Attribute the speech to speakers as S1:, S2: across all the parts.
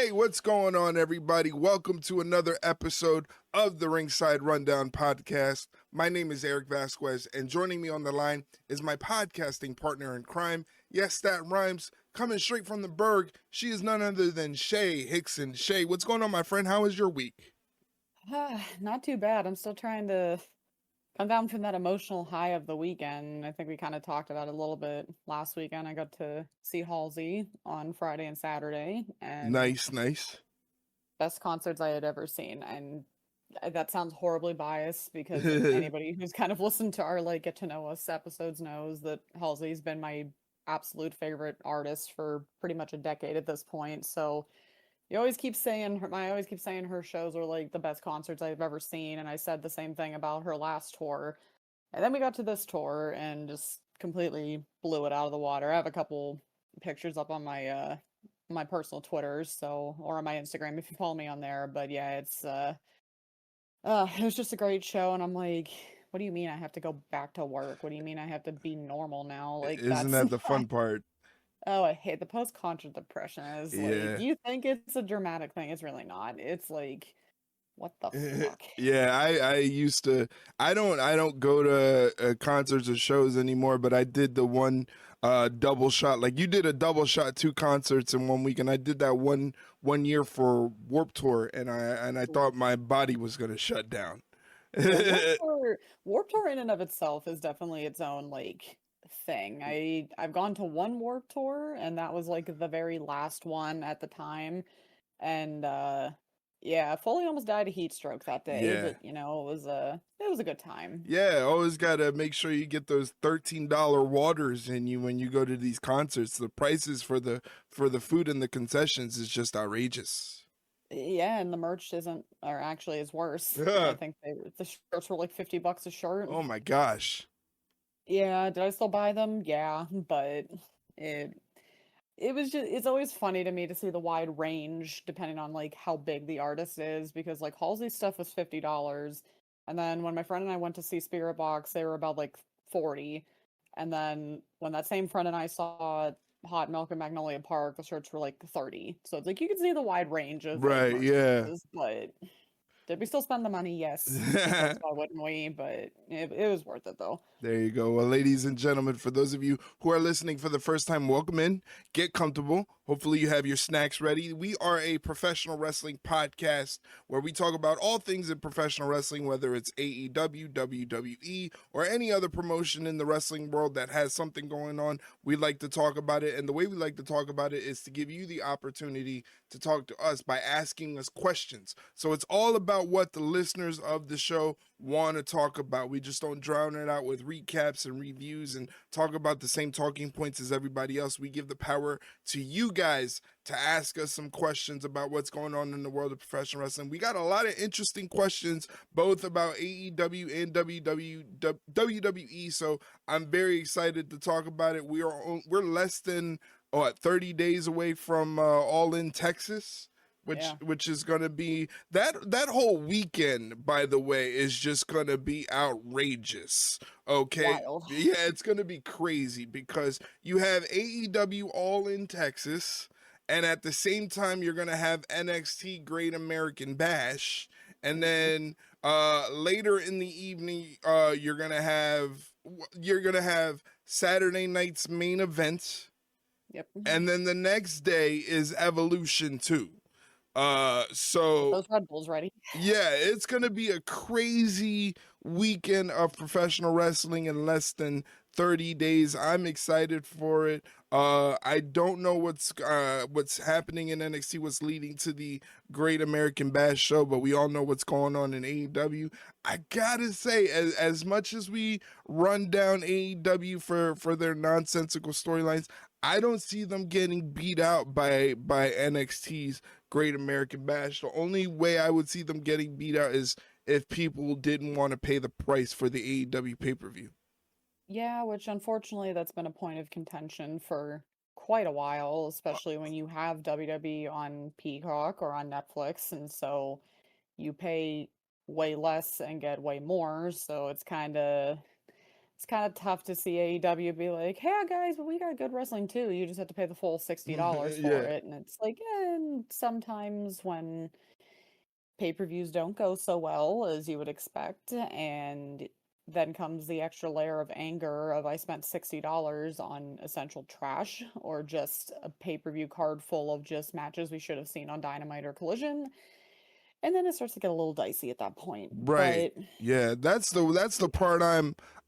S1: Hey, what's going on, everybody? Welcome to another episode of the Ringside Rundown podcast. My name is Erik Vasquez, and joining me on the line is my podcasting partner in crime. Yes, that rhymes. Coming straight from the Berg, she is none other than Shay Hickson. Shay, what's going on, my friend? How is your week?
S2: Not too bad. I'm still trying to come down from that emotional high of the weekend. I think we kind of talked about it a little bit last weekend. I got to see Halsey on Friday and Saturday, and
S1: Nice, nice.
S2: best concerts I had ever seen. And that sounds horribly biased because anybody who's kind of listened to our like get to know us episodes knows that Halsey's been my absolute favorite artist for pretty much a decade at this point. So you always keep saying her, I always keep saying her shows are like the best concerts I've ever seen, and I said the same thing about her last tour. And then we got to this tour and just completely blew it out of the water. I have a couple pictures up on my personal Twitters, so or on my Instagram if you follow me on there. But yeah, it was just a great show, and I'm like, what do you mean I have to go back to work? What do you mean I have to be normal now? Like
S1: Isn't
S2: that's
S1: that the
S2: not.
S1: fun part?
S2: Oh, I hate the post-concert depression is like
S1: Yeah.
S2: you think it's a dramatic thing. It's really not. It's like, what the fuck?
S1: Yeah, I used to. I don't go to concerts or shows anymore. But I did the one double shot. Like you did a double shot, two concerts in one week, and I did that one year for Warp Tour, and I thought my body was gonna shut down.
S2: Well, Warp Tour in and of itself is definitely its own like thing. I've gone to one Warp Tour and that was like the very last one at the time. And yeah, Foley almost died of heat stroke that day,
S1: Yeah.
S2: but it was a good time.
S1: Yeah, always gotta make sure you get those $13 waters in you when you go to these concerts. The prices for the food and the concessions is just outrageous.
S2: Yeah, and the merch isn't or actually is worse. I
S1: Yeah.
S2: think the shirts were like $50 a shirt.
S1: Oh my gosh.
S2: Yeah, did I still buy them? Yeah, but it it's always funny to me to see the wide range depending on like how big the artist is because like Halsey's stuff was $50 and then when my friend and I went to see Spirit Box they were about like 40 and then when that same friend and I saw Hot Milk in Magnolia Park the shirts were like 30. So it's like you can see the wide range of like
S1: Right,
S2: merch
S1: yeah.
S2: prices, but did we still spend the money? Yes, because why wouldn't we? But it was worth it though.
S1: There you go. Well, ladies and gentlemen, for those of you who are listening for the first time, welcome in. Get comfortable. Hopefully, you have your snacks ready. We are a professional wrestling podcast where we talk about all things in professional wrestling, whether it's AEW, WWE, or any other promotion in the wrestling world that has something going on. We like to talk about it. And the way we like to talk about it is to give you the opportunity to talk to us by asking us questions. So it's all about what the listeners of the show want to talk about. We just don't drown it out with recaps and reviews and talk about the same talking points as everybody else. We give the power to you guys to ask us some questions about what's going on in the world of professional wrestling. We got a lot of interesting questions, both about AEW and WWE. So I'm very excited to talk about it. We're less than 30 days away from All In Texas, which
S2: Yeah,
S1: which is going to be that whole weekend, by the way, is just going to be outrageous. Okay,
S2: wild.
S1: yeah, it's going to be crazy because you have AEW All In Texas, and at the same time you're going to have NXT Great American Bash, and
S2: Mhm.
S1: then later in the evening you're going to have Saturday night's main event,
S2: Yep.
S1: and then the next day is Evolution 2.
S2: Get
S1: So
S2: those Red Bulls ready.
S1: yeah, it's gonna be a crazy weekend of professional wrestling in less than 30 days. I'm excited for it. I don't know what's happening in NXT, what's leading to the Great American Bash show, but we all know what's going on in AEW. I gotta say, as much as we run down AEW for their nonsensical storylines, I don't see them getting beat out by NXT's Great American Bash. The only way I would see them getting beat out is if people didn't want to pay the price for the AEW pay per view.
S2: Yeah, which unfortunately that's been a point of contention for quite a while, especially when you have WWE on Peacock or on Netflix, and so you pay way less and get way more, so it's kind of it's kind of tough to see AEW be like, "Hey guys, but we got good wrestling too. You just have to pay the full $60 for
S1: Yeah.
S2: it." And it's like, and sometimes when pay-per-views don't go so well as you would expect, and then comes the extra layer of anger of I spent $60 on essential trash or just a pay-per-view card full of just matches we should have seen on Dynamite or Collision. And then it starts to get a little dicey at that point.
S1: Right.
S2: But
S1: Yeah, that's the part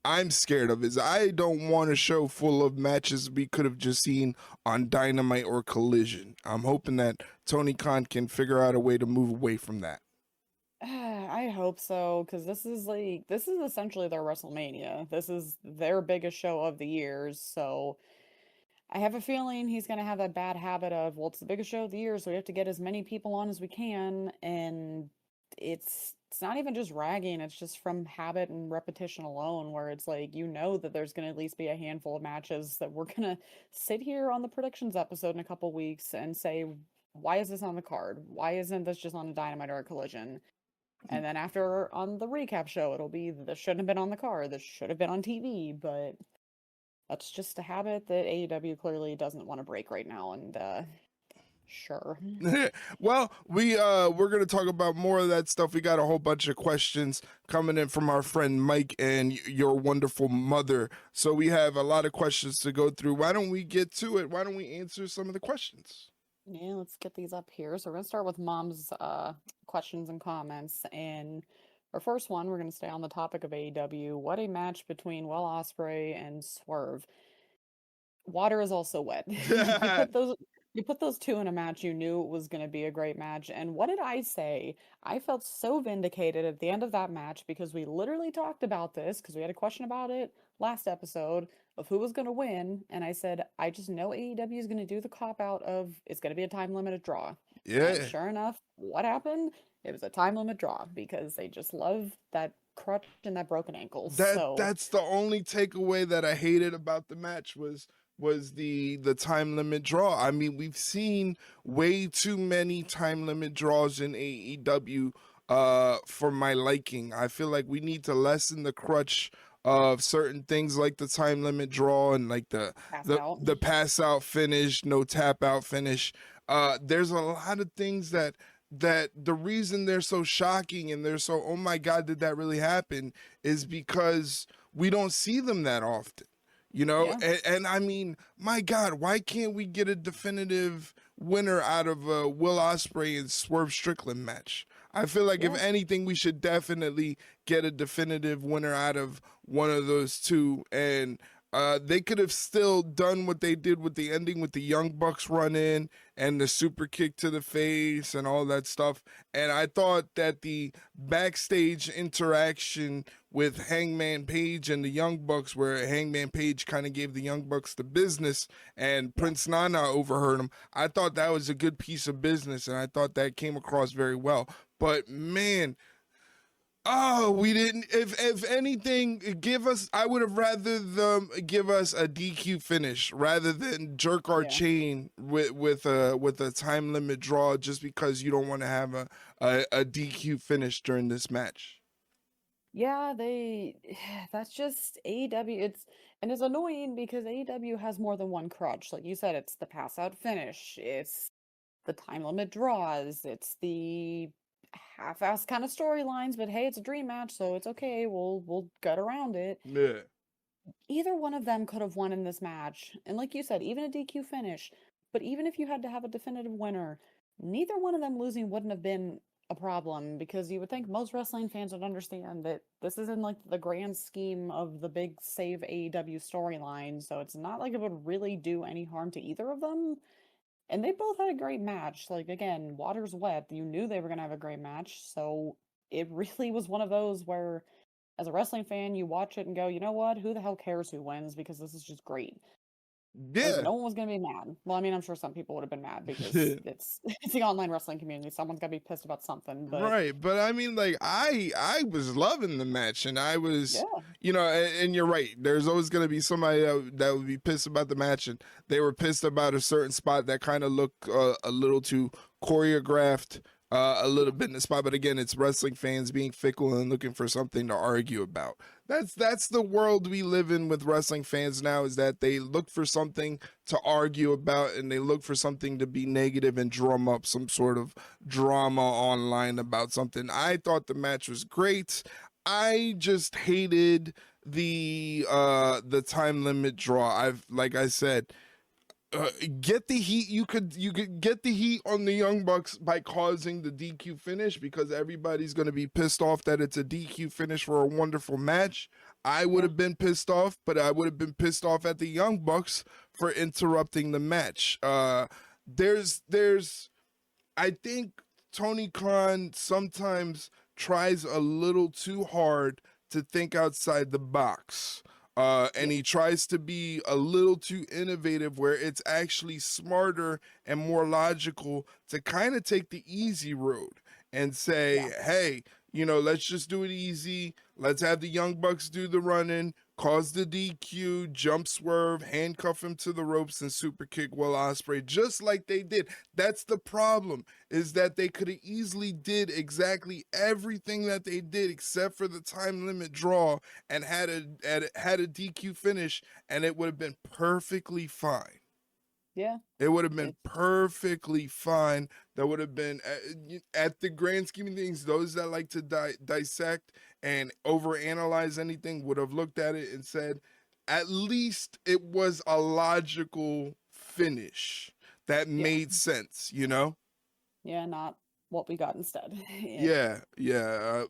S1: I'm scared of is I don't want a show full of matches we could have just seen on Dynamite or Collision. I'm hoping that Tony Khan can figure out a way to move away from that.
S2: I hope so, because this is essentially their WrestleMania. This is their biggest show of the years, so I have a feeling he's gonna have that bad habit of, well, it's the biggest show of the year, so we have to get as many people on as we can, and it's not even just ragging, it's just from habit and repetition alone, where it's like you know that there's gonna at least be a handful of matches that we're gonna sit here on the predictions episode in a couple weeks and say, why is this on the card? Why isn't this just on a Dynamite or a Collision? And then after on the recap show, it'll be this shouldn't have been on the card, this should have been on TV, but that's just a habit that AEW clearly doesn't want to break right now, and sure.
S1: Well, we're gonna talk about more of that stuff. We got a whole bunch of questions coming in from our friend Mike and your wonderful mother. So we have a lot of questions to go through. Why don't we get to it? Why don't we answer some of the questions?
S2: Yeah, let's get these up here. So we're gonna start with mom's questions and comments. And our first one, we're gonna stay on the topic of AEW. What a match between Will Ospreay and Swerve. Water is also wet. You put those two in a match, you knew it was going to be a great match. And what did I say? I felt so vindicated at the end of that match because we literally talked about this because we had a question about it last episode of who was going to win. And I said, I just know AEW is going to do the cop out of it's going to be a time limited draw. And
S1: Yeah.
S2: sure enough, what happened? It was a time limit draw because they just love that crutch and that broken ankle. So
S1: That's the only takeaway that I hated about the match was the time limit draw. I mean, we've seen way too many time limit draws in AEW for my liking. I feel like we need to lessen the crutch of certain things like the time limit draw and like
S2: pass out.
S1: the pass out finish, no tap out finish. There's a lot of things that the reason they're so shocking and they're so, oh my God, did that really happen, is because we don't see them that often. You know,
S2: Yeah.
S1: and I mean, my God, why can't we get a definitive winner out of a Will Ospreay and Swerve Strickland match? I feel like
S2: Yeah.
S1: if anything, we should definitely get a definitive winner out of one of those two. And they could have still done what they did with the ending with the Young Bucks run in and the super kick to the face and all that stuff. And I thought that the backstage interaction with Hangman Page and the Young Bucks, where Hangman Page kind of gave the Young Bucks the business and Prince Nana overheard him, I thought that was a good piece of business and I thought that came across very well. But man, oh, we didn't. If anything, give us. I would have rather them give us a DQ finish rather than jerk our
S2: Yeah.
S1: chain with a time limit draw just because you don't want to have a DQ finish during this match.
S2: Yeah, that's just AEW. It's annoying because AEW has more than one crutch. Like you said, it's the pass out finish, it's the time limit draws, it's the half-ass kind of storylines, but hey, it's a dream match, so it's okay. We'll gut around it.
S1: Yeah.
S2: Either one of them could have won in this match. And like you said, even a DQ finish. But even if you had to have a definitive winner, neither one of them losing wouldn't have been a problem because you would think most wrestling fans would understand that this is in like the grand scheme of the big save AEW storyline. So it's not like it would really do any harm to either of them. And they both had a great match. Like again, water's wet. You knew they were going to have a great match. So it really was one of those where as a wrestling fan, you watch it and go, you know what? Who the hell cares who wins? Because this is just great. Like
S1: Yeah.
S2: no one was gonna be mad. Well, I mean, I'm sure some people would have been mad because it's the online wrestling community. Someone's gotta be pissed about something. But
S1: Right, but I mean, like I was loving the match, and I was,
S2: yeah,
S1: you know, and you're right. There's always gonna be somebody that would be pissed about the match, and they were pissed about a certain spot that kind of looked a little too choreographed. a little bit in the spot. But again, it's wrestling fans being fickle and looking for something to argue about. That's the world we live in with wrestling fans now, is that they look for something to argue about, and they look for something to be negative and drum up some sort of drama online about something. I thought the match was great. I just hated the time limit draw. Like I said, get the heat. You could get the heat on the Young Bucks by causing the DQ finish, because everybody's going to be pissed off that it's a DQ finish for a wonderful match. I would have been pissed off, but I would have been pissed off at the Young Bucks for interrupting the match. There's I think Tony Khan sometimes tries a little too hard to think outside the box. And he tries to be a little too innovative, where it's actually smarter and more logical to kind of take the easy road and say, hey, let's just do it easy. Let's have the Young Bucks do the running, cause the DQ, jump swerve, handcuff him to the ropes, and super kick Will Ospreay, just like they did. That's the problem, is that they could have easily did exactly everything that they did except for the time limit draw, and had a DQ finish, and it would have been perfectly fine.
S2: Yeah.
S1: It would have been perfectly fine. That would have been, at the grand scheme of things, those that like to dissect and overanalyze anything would have looked at it and said, at least it was a logical finish that made sense,
S2: Yeah, not what we got instead.
S1: Yeah.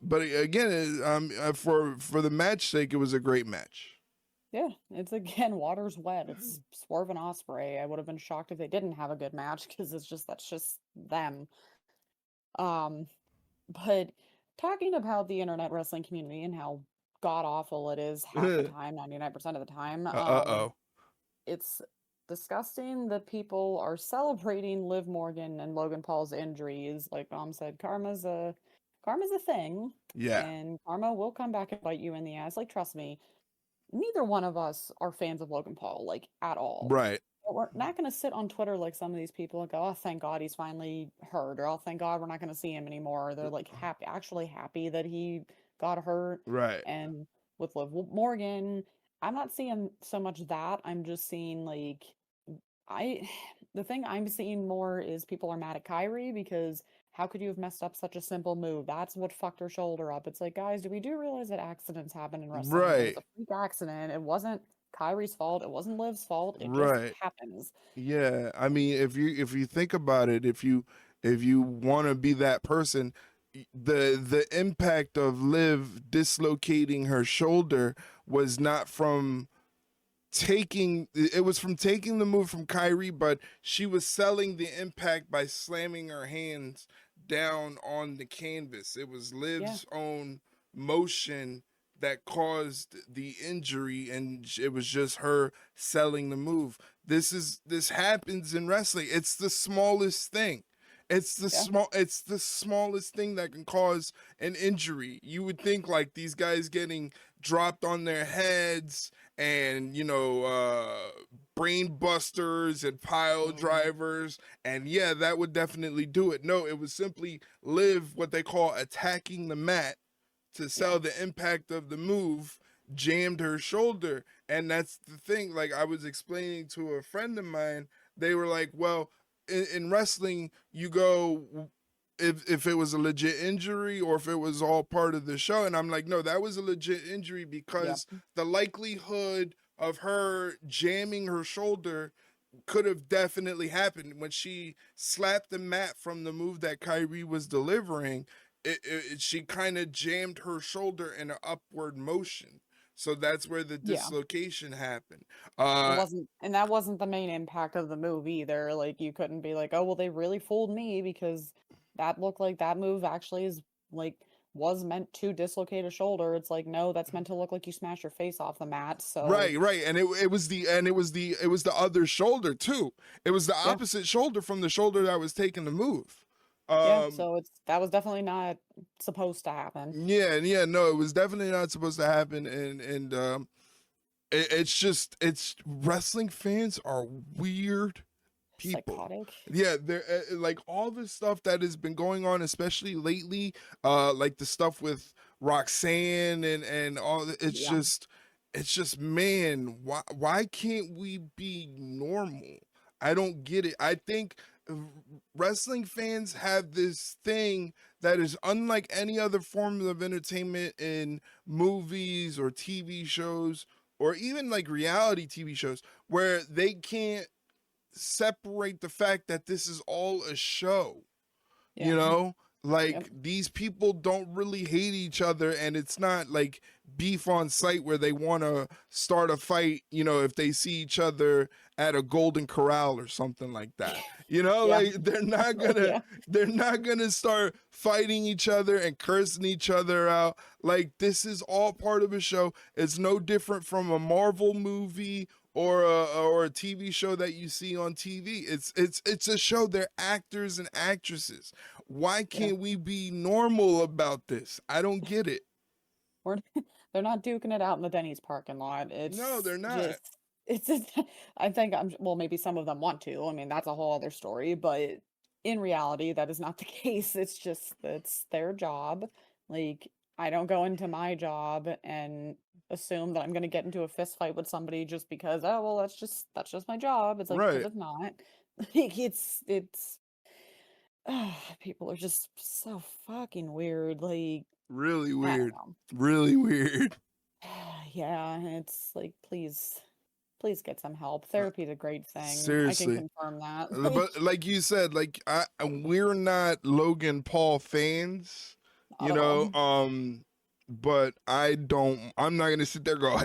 S1: But again, for the match sake, it was a great match.
S2: Yeah, it's again, water's wet. It's Swerve and Ospreay. I would have been shocked if they didn't have a good match, because that's just them. But talking about the internet wrestling community and how god awful it is half the time, 99% of the time, it's disgusting that people are celebrating Liv Morgan and Logan Paul's injuries. Like Mom said, karma's a thing.
S1: Yeah.
S2: And karma will come back and bite you in the ass. Like, trust me, neither one of us are fans of Logan Paul, like, at all.
S1: Right.
S2: But we're not going to sit on Twitter like some of these people and go, oh, thank God he's finally hurt, or oh, thank God we're not going to see him anymore. They're like actually happy that he got hurt.
S1: Right.
S2: And with Liv Morgan, I'm not seeing so much that. I'm just seeing like, the thing I'm seeing more is people are mad at Kyrie, because how could you have messed up such a simple move? That's what fucked her shoulder up. It's like, guys, we do realize that accidents happen in wrestling?
S1: Right.
S2: It's a freak accident. It wasn't Kyrie's fault. It wasn't Liv's fault. It
S1: Right.
S2: just happens.
S1: Yeah. I mean, if you think about it, if you want to be that person, the impact of Liv dislocating her shoulder was not from taking the move from Kyrie, but she was selling the impact by slamming her hands down on the canvas. It was Liv's own motion that caused the injury, and it was just her selling the move. This happens in wrestling. It's the smallest thing. It's the smallest thing that can cause an injury. You would think like these guys getting dropped on their heads and brain busters and pile drivers, and that would definitely do it. No, it was simply Liv, what they call attacking the mat to sell the impact of the move, jammed her shoulder. And that's the thing, like I was explaining to a friend of mine, they were like, well, in wrestling, you go if it was a legit injury or if it was all part of the show. And I'm like, no, that was a legit injury, because the likelihood of her jamming her shoulder could have definitely happened. When she slapped the mat from the move that Kyrie was delivering, she kind of jammed her shoulder in an upward motion. So that's where the dislocation happened.
S2: That wasn't the main impact of the move either. Like, you couldn't be like, oh, well, they really fooled me, because that looked like that move actually was meant to dislocate a shoulder. It's like, no, that's meant to look like you smashed your face off the mat. So
S1: right, and it was the other shoulder too. It was the opposite shoulder from the shoulder that was taking the move.
S2: So that was definitely not supposed to happen.
S1: No, it was definitely not supposed to happen, and it's wrestling fans are weird people.
S2: Psychotic.
S1: Yeah, they're like all the stuff that has been going on, especially lately, like the stuff with Roxanne and all.
S2: Yeah.
S1: It's just, man, why can't we be normal? I don't get it. I think wrestling fans have this thing that is unlike any other form of entertainment in movies or TV shows or even like reality TV shows where they can't separate the fact that this is all a show. You
S2: Yeah.
S1: know,
S2: Yep.
S1: like these people don't really hate each other, and it's not like beef on site where they want to start a fight, if they see each other at a Golden Corral or something like that.
S2: Yeah.
S1: Like
S2: Yeah.
S1: they're not gonna start fighting each other and cursing each other out. Like this is all part of a show. It's no different from a Marvel movie or a TV show that you see on TV. It's a show. They're actors and actresses. Why
S2: Yeah.
S1: can't we be normal about this? I don't get it.
S2: We're they're not duking it out in the Denny's parking lot.
S1: No, they're
S2: It's
S1: not.
S2: just it's just, I think well, maybe some of them want to. I mean, that's a whole other story, but in reality, that is not the case. It's just that's their job. Like, I don't go into my job and assume that I'm going to get into a fist fight with somebody just because, oh, well, that's just my job. It's like, because
S1: Right.
S2: if not, like it's people are just so fucking weird. Like,
S1: Really
S2: I don't
S1: weird.
S2: know.
S1: Really weird.
S2: Yeah, it's like, please get some help. Therapy is a great thing. I can
S1: Seriously.
S2: confirm that.
S1: But like you said, like we're not Logan Paul fans,
S2: Not at all.
S1: but I'm not gonna sit there and go,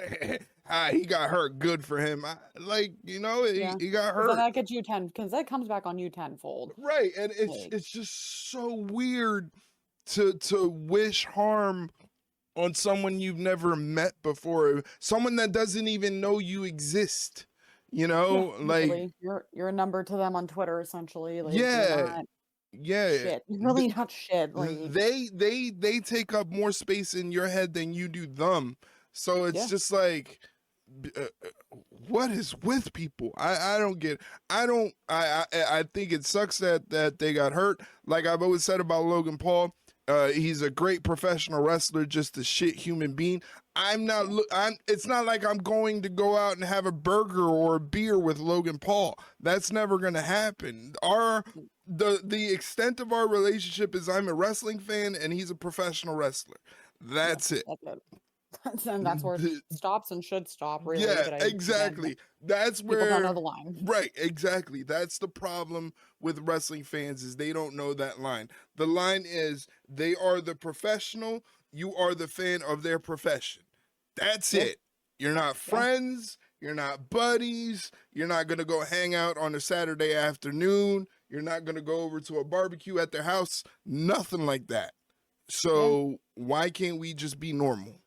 S1: he got hurt, good for him.
S2: Yeah.
S1: He got
S2: 'Cause then
S1: hurt.
S2: that gets you 10, because that comes back on you tenfold.
S1: Right. And
S2: Like,
S1: it's just so weird to wish harm on someone you've never met before, someone that doesn't even know you exist.
S2: yeah,
S1: Like,
S2: literally, you're a number to them on Twitter, essentially. Like, you're
S1: yeah,
S2: not
S1: yeah.
S2: shit. You're really not shit. Like,
S1: They take up more space in your head than you do them. So it's
S2: yeah,
S1: just like, what is with people? I don't get. I don't. I think it sucks that they got hurt. Like I've always said about Logan Paul. He's a great professional wrestler, just a shit human being. I'm not. It's not like I'm going to go out and have a burger or a beer with Logan Paul. That's never going to happen. The extent of our relationship is I'm a wrestling fan and he's a professional wrestler.
S2: yeah,
S1: That's it.
S2: that's it. And that's where it stops and should stop, really.
S1: Yeah,
S2: But again,
S1: exactly. That's
S2: people don't know
S1: where,
S2: the line.
S1: right, exactly. That's the problem with wrestling fans is they don't know that line. The line is they are the professional, you are the fan of their profession. That's
S2: Yeah,
S1: it. You're not
S2: yeah,
S1: friends, you're not buddies, you're not going to go hang out on a Saturday afternoon, you're not going to go over to a barbecue at their house, nothing like that.
S2: yeah.
S1: So, why can't we just be normal?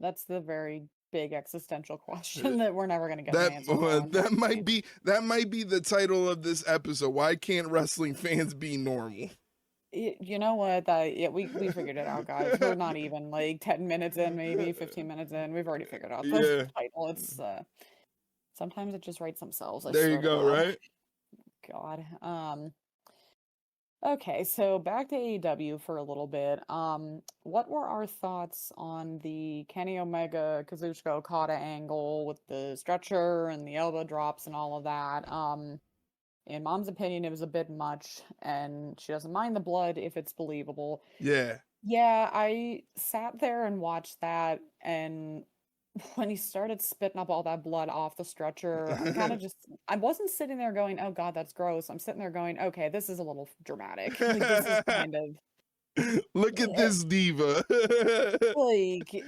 S2: That's the very big existential question that we're never gonna get an
S1: That
S2: answer for,
S1: that might be the title of this episode. Why can't wrestling fans be normal?
S2: You know what? Yeah, we figured it out, guys. We're not even like 10 minutes in, maybe 15 minutes in. We've already figured out the
S1: Yeah,
S2: title. It's sometimes it just writes themselves, I
S1: there you
S2: swear to
S1: go.
S2: God.
S1: Right?
S2: God. Okay, so back to AEW for a little bit. What were our thoughts on the Kenny Omega Kazuchika Okada angle with the stretcher and the elbow drops and all of that? In Mom's opinion, it was a bit much, and she doesn't mind the blood if it's believable.
S1: Yeah.
S2: Yeah, I sat there and watched that, and when he started spitting up all that blood off the stretcher, I'm kind of just, I wasn't sitting there going, oh God, that's gross. I'm sitting there going, okay, this is a little dramatic. Like, this is kind of,
S1: Look at
S2: eh,
S1: this diva.
S2: like,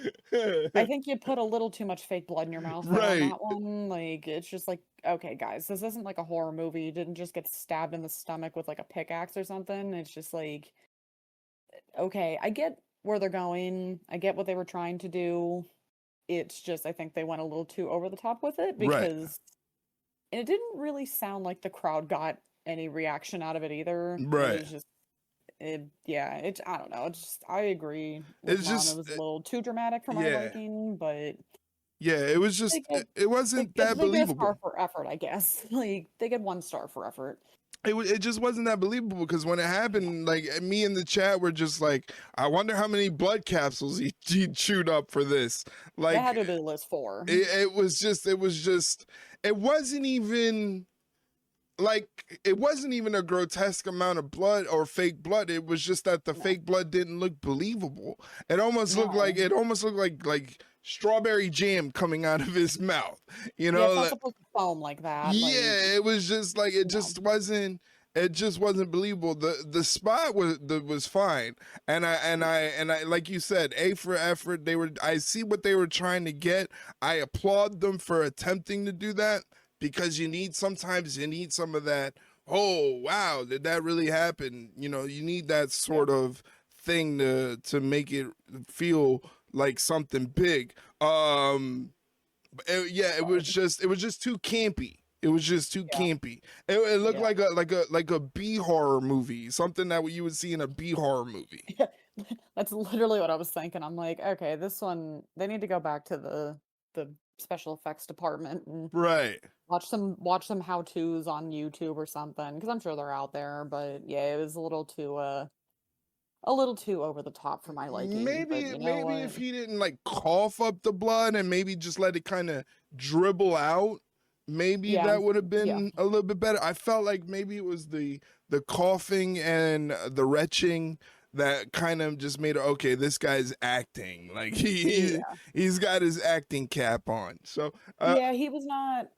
S2: I think you put a little too much fake blood in your mouth there on
S1: Right.
S2: that one. Like, it's just like, okay, guys, this isn't like a horror movie. You didn't just get stabbed in the stomach with like a pickaxe or something. It's just like, okay, I get where they're going. I get what they were trying to do. It's just, I think they went a little too over the top with it
S1: Right.
S2: because and it didn't really sound like the crowd got any reaction out of it either. It
S1: Right.
S2: was just, yeah, I don't know. It's just, I agree with
S1: It's
S2: Mom. It
S1: just
S2: was a little too dramatic for my
S1: yeah.
S2: liking, but
S1: Yeah, it was just
S2: They get
S1: it wasn't that
S2: they get a star
S1: believable.
S2: for effort, I guess. Like they get 1 star for effort.
S1: It just wasn't that believable because when it happened, like me in the chat were just like, I wonder how many blood capsules he chewed up for this.
S2: It had
S1: Like
S2: to be list 4.
S1: it wasn't even like it wasn't even a grotesque amount of blood or fake blood. It was just that the
S2: No,
S1: fake blood didn't look believable.
S2: no.
S1: It almost looked like strawberry jam coming out of his mouth. You
S2: Yeah,
S1: know,
S2: it's not supposed to foam like that. Like
S1: yeah, it was just like
S2: no.
S1: it just wasn't believable. The spot was fine. And I like you said, A for effort. I see what they were trying to get. I applaud them for attempting to do that because sometimes you need some of that, oh wow, did that really happen? You need that
S2: Yeah.
S1: sort of thing to make it feel like something big. Yeah,
S2: Right.
S1: it was just too campy. It was just too
S2: Yeah.
S1: campy. It looked
S2: Yeah.
S1: like a B horror movie, something that you would see in a B horror movie.
S2: Yeah. That's literally what I was thinking. I'm like, okay, this one they need to go back to the special effects department and
S1: Right.
S2: watch some how-tos on YouTube or something because I'm sure they're out there, but yeah, it was a little too over the top for my liking, but you know
S1: Maybe
S2: what?
S1: if he didn't like cough up the blood and maybe just let it kind of dribble out, maybe
S2: Yeah,
S1: that would have
S2: yeah,
S1: been a little bit better. I felt like maybe it was the coughing and the retching that kind of just made it okay. This guy's acting like
S2: yeah.
S1: he's got his acting cap on. So
S2: Yeah, he was not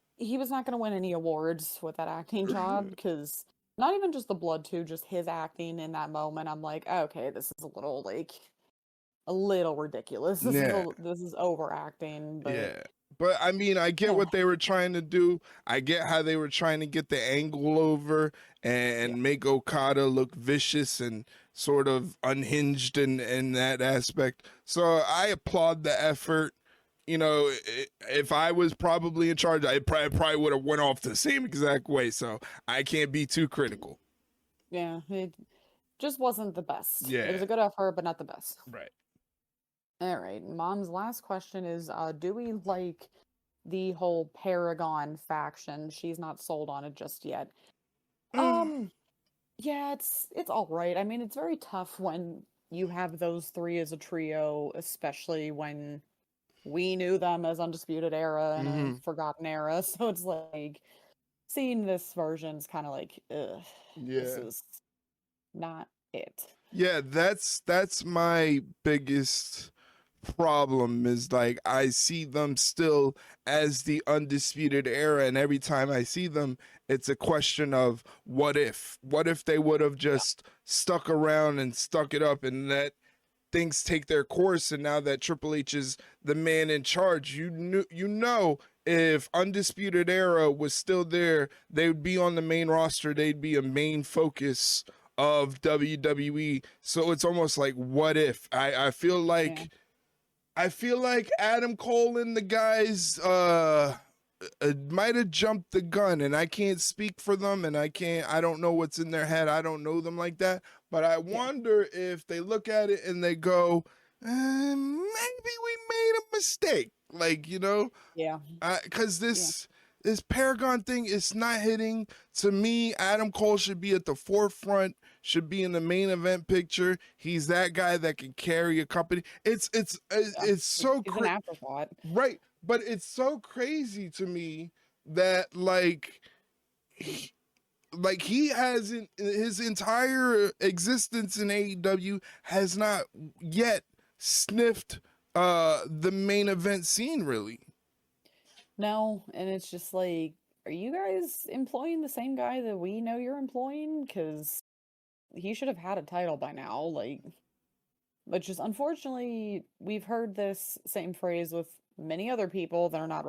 S2: gonna win any awards with that acting job because not even just the blood too, just his acting in that moment. I'm like, okay, this is a little like a little ridiculous.
S1: yeah.
S2: This is overacting, but
S1: Yeah. But I mean, I get what they were trying to do. I get how they were trying to get the angle over
S2: yeah,
S1: and make Okada look vicious and sort of unhinged in that aspect. So I applaud the effort. If I was probably in charge, I probably would have went off the same exact way. So I can't be too critical.
S2: yeah, it just wasn't the best. It was
S1: Yeah.
S2: a good effort, but not the best.
S1: Right.
S2: All right, Mom's last question is do we like the whole Paragon faction? She's not sold on it just yet. Um, yeah, it's all right. I mean, it's very tough when you have those three as a trio, especially when we knew them as Undisputed Era and a
S1: Mm-hmm.
S2: Forgotten Era. So it's like seeing this version's kind of like, ugh, this
S1: Yeah.
S2: is not it.
S1: Yeah, that's my biggest problem is like I see them still as the undisputed era, and every time I see them it's a question of what if they would have
S2: Yeah,
S1: just stuck around and stuck it up and let things take their course, and now that Triple H is the man in charge, if undisputed era was still there, they would be on the main roster, they'd be a main focus of WWE. So it's almost like what if
S2: yeah,
S1: I feel like Adam Cole and the guys might have jumped the gun, and I can't speak for them, and I don't know what's in their head. I don't know them like that, but I
S2: yeah,
S1: wonder if they look at it and they go, maybe we made a mistake. Like,
S2: yeah,
S1: because
S2: yeah,
S1: this Paragon thing is not hitting. To me, Adam Cole should be at the forefront, should be in the main event picture. He's that guy that can carry a company.
S2: yeah.
S1: It's so
S2: He's an afterthought.
S1: right, but it's so crazy to me that he, he hasn't, his entire existence in AEW has not yet sniffed the main event scene really.
S2: No, and it's just like, are you guys employing the same guy that we know you're employing? Because he should have had a title by now. Like, but just unfortunately, we've heard this same phrase with many other people that are not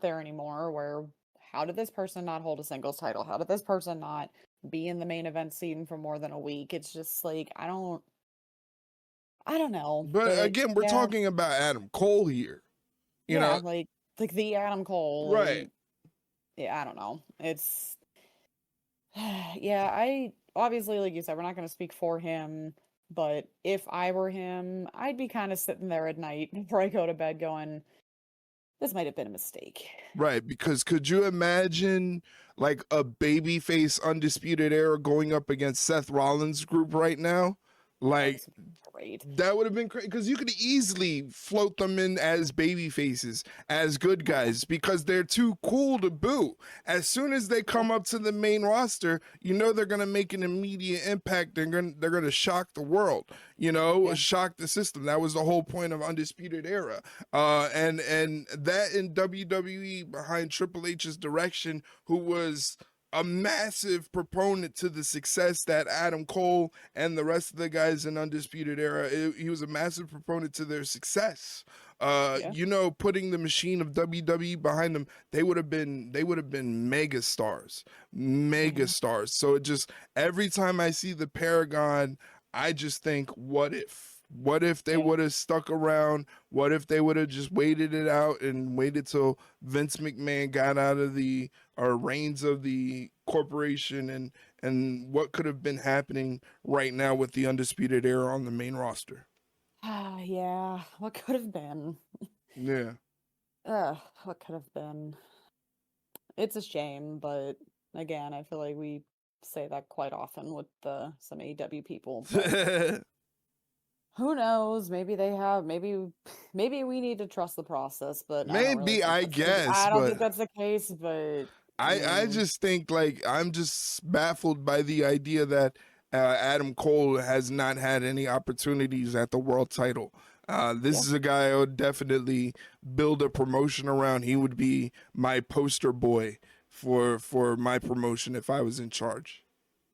S2: there anymore. Where how did this person not hold a singles title? How did this person not be in the main event scene for more than a week? It's just like I don't know,
S1: But
S2: but
S1: again, we're
S2: yeah,
S1: talking about Adam Cole here, you
S2: yeah,
S1: know.
S2: like the Adam Cole,
S1: Right.
S2: like yeah, I don't know. It's yeah, I obviously, like you said, we're not going to speak for him, but if I were him, I'd be kind of sitting there at night before I go to bed going, this might have been a mistake.
S1: Right, because could you imagine like a babyface Undisputed Era going up against Seth Rollins' group right now?
S2: Oh,
S1: Like
S2: this would be great.
S1: that would have been crazy because you could easily float them in as baby faces, as good guys, because they're too cool to boo. As soon as they come up to the main roster, you know they're gonna make an immediate impact. They're gonna shock the world, shock the system. That was the whole point of Undisputed Era. And that in WWE behind Triple H's direction, who was a massive proponent to the success that Adam Cole and the rest of the guys in Undisputed Era, he was a massive proponent to their success.
S2: Yeah.
S1: Putting the machine of WWE behind them, they would have been mega stars. So it just, every time I see the Paragon, I just think, what if? What if they would have stuck around? What if they would have just waited it out and waited till Vince McMahon got out of the reins of the corporation, and what could have been happening right now with the Undisputed Era on the main roster?
S2: Yeah, what could have been?
S1: Yeah.
S2: What could have been? It's a shame, but again, I feel like we say that quite often with some AEW people. But who knows? Maybe they have. Maybe we need to trust the process, but I don't really
S1: Maybe,
S2: think
S1: I
S2: that's
S1: guess,
S2: I don't think
S1: but
S2: that's the case. But
S1: I just think, like, I'm just baffled by the idea that Adam Cole has not had any opportunities at the world title. This is a guy I would definitely build a promotion around. He would be my poster boy for my promotion if I was in charge.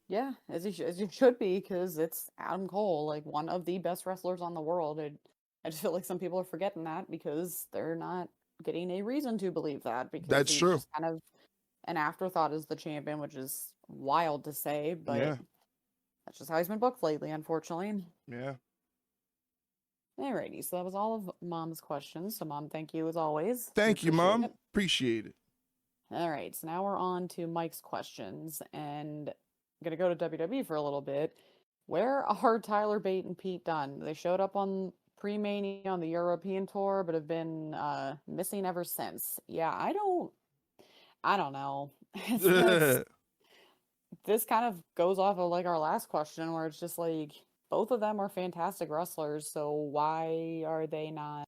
S2: yeah, as you should be, because it's Adam Cole, like one of the best wrestlers on the world. I just feel like some people are forgetting that because they're not getting a reason to believe that, because
S1: That's
S2: he's
S1: true.
S2: just kind of an afterthought as the champion, which is wild to say, but
S1: Yeah.
S2: that's just how he's been booked lately, unfortunately.
S1: Yeah.
S2: Alrighty, so that was all of Mom's questions. So, Mom, thank you as always. We
S1: Thank you,
S2: appreciate
S1: Mom.
S2: it.
S1: Appreciate it.
S2: All right, so now we're on to Mike's questions, and I'm gonna go to WWE for a little bit. Where are Tyler Bate and Pete Dunne? They showed up on pre-Mania on the European tour, but have been missing ever since. Yeah, I don't know. This kind of goes off of like our last question, where it's just like both of them are fantastic wrestlers, so why are they not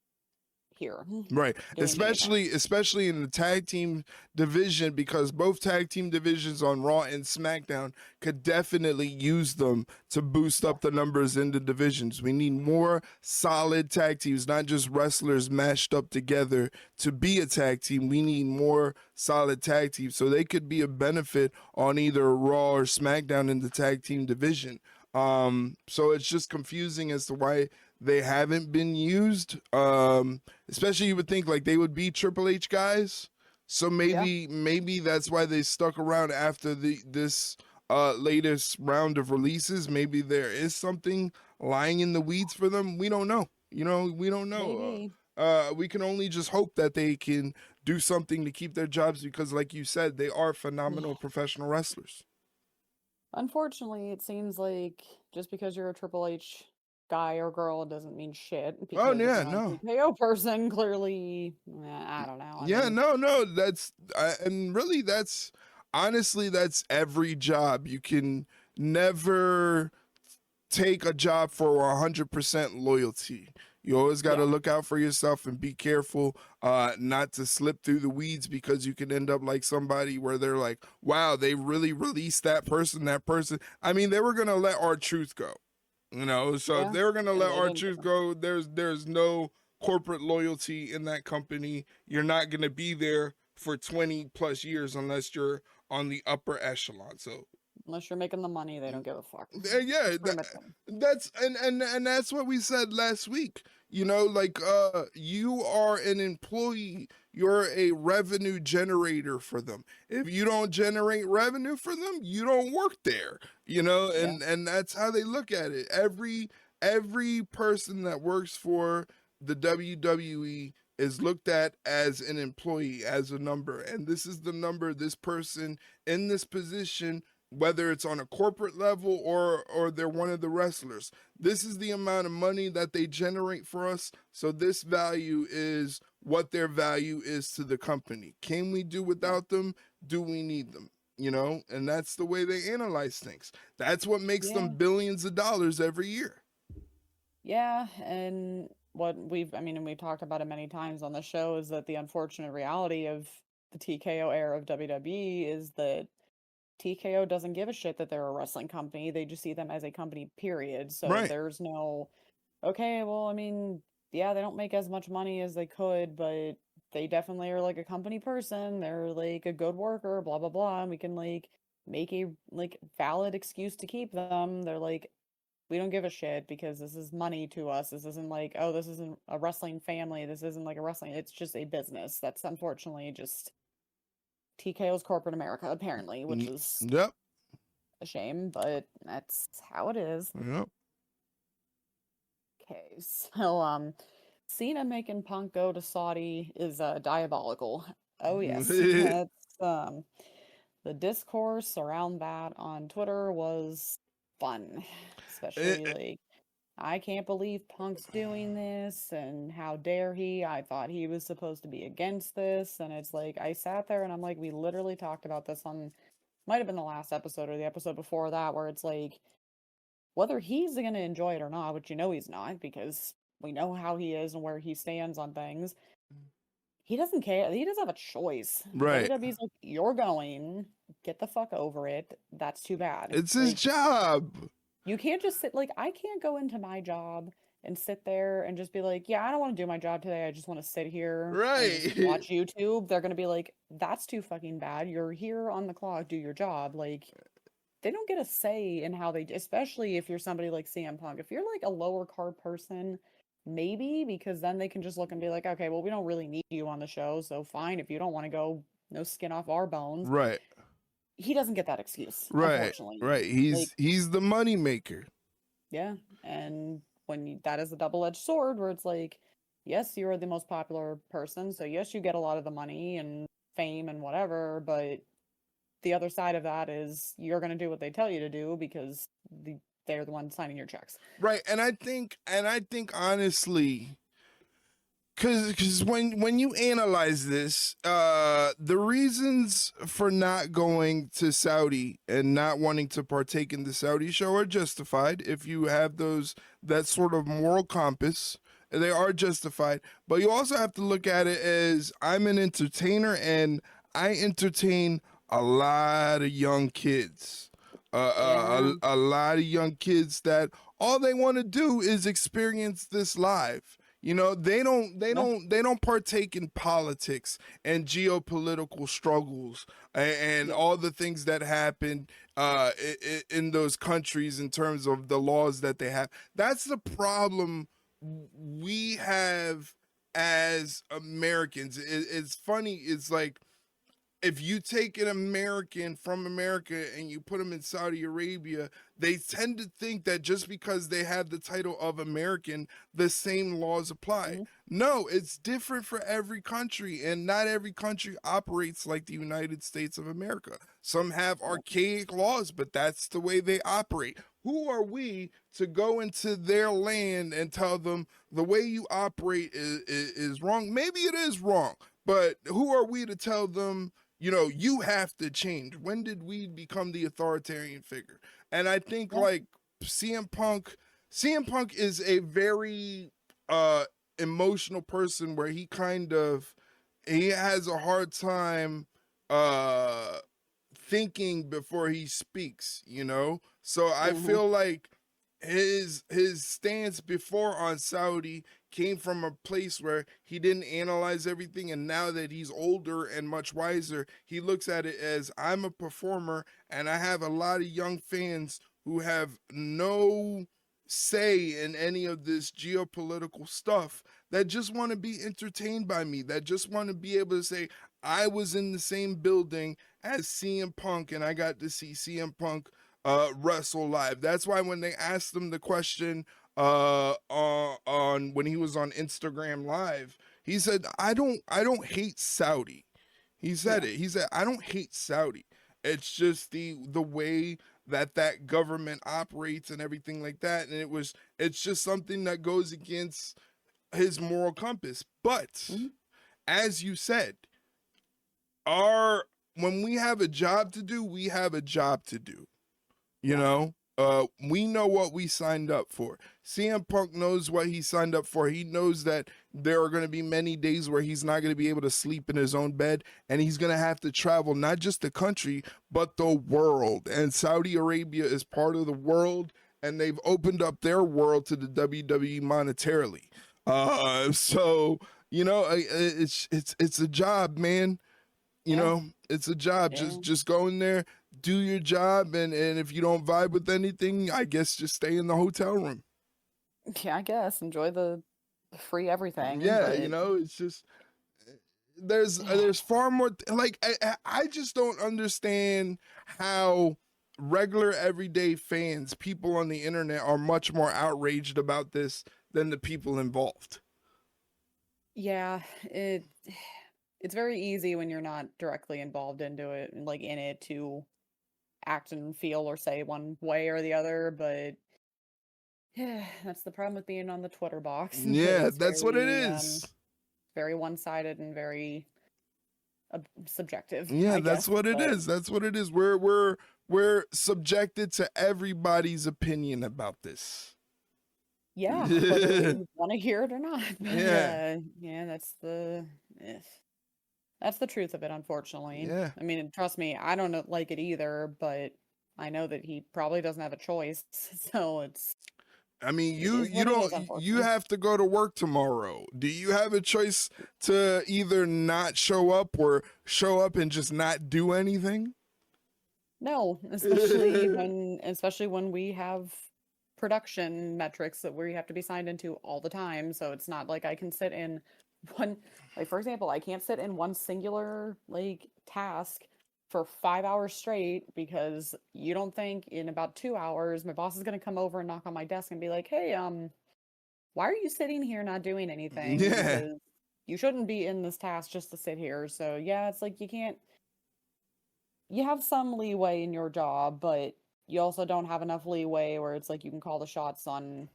S2: here
S1: Right.
S2: doing anything?
S1: Especially in the tag team division, because both tag team divisions on Raw and SmackDown could definitely use them to boost up the numbers in the divisions. We need more solid tag teams, not just wrestlers mashed up together to be a tag team. We need more solid tag teams, so they could be a benefit on either Raw or SmackDown in the tag team division. So it's just confusing as to why they haven't been used. Especially, you would think like they would be Triple H guys. So maybe that's why they stuck around after this latest round of releases. Maybe there is something lying in the weeds for them. We don't know. We don't know.
S2: Maybe.
S1: We can only just hope that they can do something to keep their jobs, because like you said, they are phenomenal professional wrestlers.
S2: Unfortunately, it seems like just because you're a Triple H guy or girl doesn't mean shit.
S1: Oh
S2: Because if
S1: yeah,
S2: you're not a
S1: no.
S2: TKO person, clearly, I don't know.
S1: Yeah, no, and really that's honestly, that's every job. You can never take a job for 100% loyalty. You always got to
S2: Yeah,
S1: look out for yourself and be careful not to slip through the weeds, because you can end up like somebody where they're like, wow, they really released that person. I mean, they were going to let R-Truth go, so if
S2: yeah,
S1: they were going to
S2: and
S1: let
S2: they didn't
S1: R-Truth go, there's no corporate loyalty in that company. You're not going to be there for 20 plus years unless you're on the upper echelon. So
S2: unless you're making the money, they don't give a fuck.
S1: yeah,
S2: That's pretty much it.
S1: that's and that's what we said last week. Like you are an employee, you're a revenue generator for them. If you don't generate revenue for them, you don't work there.
S2: Yeah,
S1: And that's how they look at it. Every person that works for the WWE is looked at as an employee, as a number, and this is the number this person in this position whether it's on a corporate level or they're one of the wrestlers. This is the amount of money that they generate for us. So this value is what their value is to the company. Can we do without them? Do we need them? You know, and that's the way they analyze things. That's what makes them billions of dollars every year.
S2: Yeah, and what we've talked about it many times on the show is that the unfortunate reality of the TKO era of WWE is that TKO doesn't give a shit that they're a wrestling company. They just see them as a company, period. So
S1: Right.
S2: there's no, okay, well, yeah, they don't make as much money as they could, but they definitely are like a company person. They're like a good worker, blah, blah, blah. And we can like make a like valid excuse to keep them. They're like, we don't give a shit because this is money to us. This isn't like, oh, this isn't a wrestling family. This isn't like a wrestling, it's just a business. That's unfortunately just TKO's corporate America, apparently, which is
S1: Yep.
S2: a shame, but that's how it is.
S1: Yep.
S2: Okay, so Cena making Punk go to Saudi is diabolical. Oh yes, that's the discourse around that on Twitter was fun, especially like I can't believe Punk's doing this and how dare he? I thought he was supposed to be against this, and it's like I sat there and I'm like, we literally talked about this on might have been the last episode or the episode before that, where it's like whether he's going to enjoy it or not, which you know he's not because we know how he is and where he stands on things. He doesn't care. He doesn't have a choice.
S1: Right.
S2: WWE's like, you're going, get the fuck over it. That's too bad.
S1: It's his job.
S2: You can't just sit like I can't go into my job and sit there and just be like, yeah, I don't want to do my job today. I just want to sit here
S1: right.
S2: and just watch YouTube. They're gonna be like, that's too fucking bad. You're here on the clock, do your job. Like they don't get a say in how they, especially if you're somebody like CM Punk. If you're like a lower card person, maybe because then they can just look and be like, okay, well, we don't really need you on the show, so fine. If you don't want to go, no skin off our bones.
S1: Right.
S2: He doesn't get that excuse,
S1: right.
S2: Unfortunately.
S1: Right. He's the money maker.
S2: Yeah, and that is a double-edged sword where it's like, yes, you're the most popular person, so yes, you get a lot of the money and fame and whatever, but the other side of that is you're going to do what they tell you to do because they're the ones signing your checks.
S1: Right, and I think honestly, because when you analyze this, the reasons for not going to Saudi and not wanting to partake in the Saudi show are justified. If you have that sort of moral compass, they are justified. But you also have to look at it as I'm an entertainer and I entertain a lot of young kids. A lot of young kids that all they want to do is experience this live. You know, they don't partake in politics and geopolitical struggles and all the things that happen in those countries in terms of the laws that they have. That's the problem we have as Americans. It's funny. It's like if you take an American from America and you put them in Saudi Arabia, they tend to think that just because they have the title of American, the same laws apply. Mm-hmm. No, it's different for every country, and not every country operates like the United States of America. Some have archaic laws, but that's the way they operate. Who are we to go into their land and tell them the way you operate is wrong? Maybe it is wrong, but who are we to tell them, you know, you have to change? When did we become the authoritarian figure? And I think like CM Punk is a very emotional person where he has a hard time thinking before he speaks, you know? So I feel like his stance before on Saudi came from a place where he didn't analyze everything, and now that he's older and much wiser, he looks at it as I'm a performer and I have a lot of young fans who have no say in any of this geopolitical stuff that just want to be entertained by me, that just want to be able to say I was in the same building as CM Punk and I got to see CM Punk wrestle live. That's why when they asked him the question on when he was on Instagram Live, he said, I don't hate Saudi. He said it. He said, I don't hate Saudi. It's just the way that government operates and everything like that. And it's just something that goes against his moral compass. But
S2: Mhm.
S1: as you said, our when we have a job to do, we have a job to do. You
S2: Yeah.
S1: know, we know what we signed up for. CM Punk knows what he signed up for. He knows that there are going to be many days where he's not going to be able to sleep in his own bed, and he's going to have to travel not just the country, but the world. And Saudi Arabia is part of the world, and they've opened up their world to the WWE monetarily. So it's a job, man.
S2: Yeah.
S1: It's a job.
S2: Yeah.
S1: Just go in there, do your job, and if you don't vibe with anything, I guess just stay in the hotel room.
S2: Yeah, I guess enjoy the free everything,
S1: Yeah,
S2: but
S1: it's just there's far more like I just don't understand how regular everyday fans, people on the internet, are much more outraged about this than the people involved.
S2: yeah, it's very easy when you're not directly involved into it and like in it to act and feel or say one way or the other, but yeah, that's the problem with being on the Twitter box.
S1: Yeah,
S2: It's
S1: that's what it is.
S2: very one-sided and very subjective,
S1: Yeah,
S2: I
S1: that's
S2: guess.
S1: what it
S2: But
S1: is. That's what it is. We're subjected to everybody's opinion about this.
S2: yeah, whether we want to hear it or not. But
S1: Yeah.
S2: yeah, eh, that's the truth of it, unfortunately.
S1: Yeah.
S2: I mean, trust me, I don't like it either, but I know that he probably doesn't have a choice. So
S1: I mean,
S2: it
S1: you
S2: is
S1: you
S2: what it
S1: don't
S2: is,
S1: you
S2: unfortunately.
S1: have to go to work tomorrow. Do you have a choice to either not show up or show up and just not do anything?
S2: No, especially when we have production metrics that we have to be signed into all the time. So it's not like I can sit in one, like for example, I can't sit in one singular like task for 5 hours straight because you don't think in about 2 hours my boss is gonna come over and knock on my desk and be like, "Hey, why are you sitting here not doing anything?
S1: Yeah.
S2: Because you shouldn't be in this task just to sit here." So yeah, it's like you have some leeway in your job, but you also don't have enough leeway where it's like you can call the shots on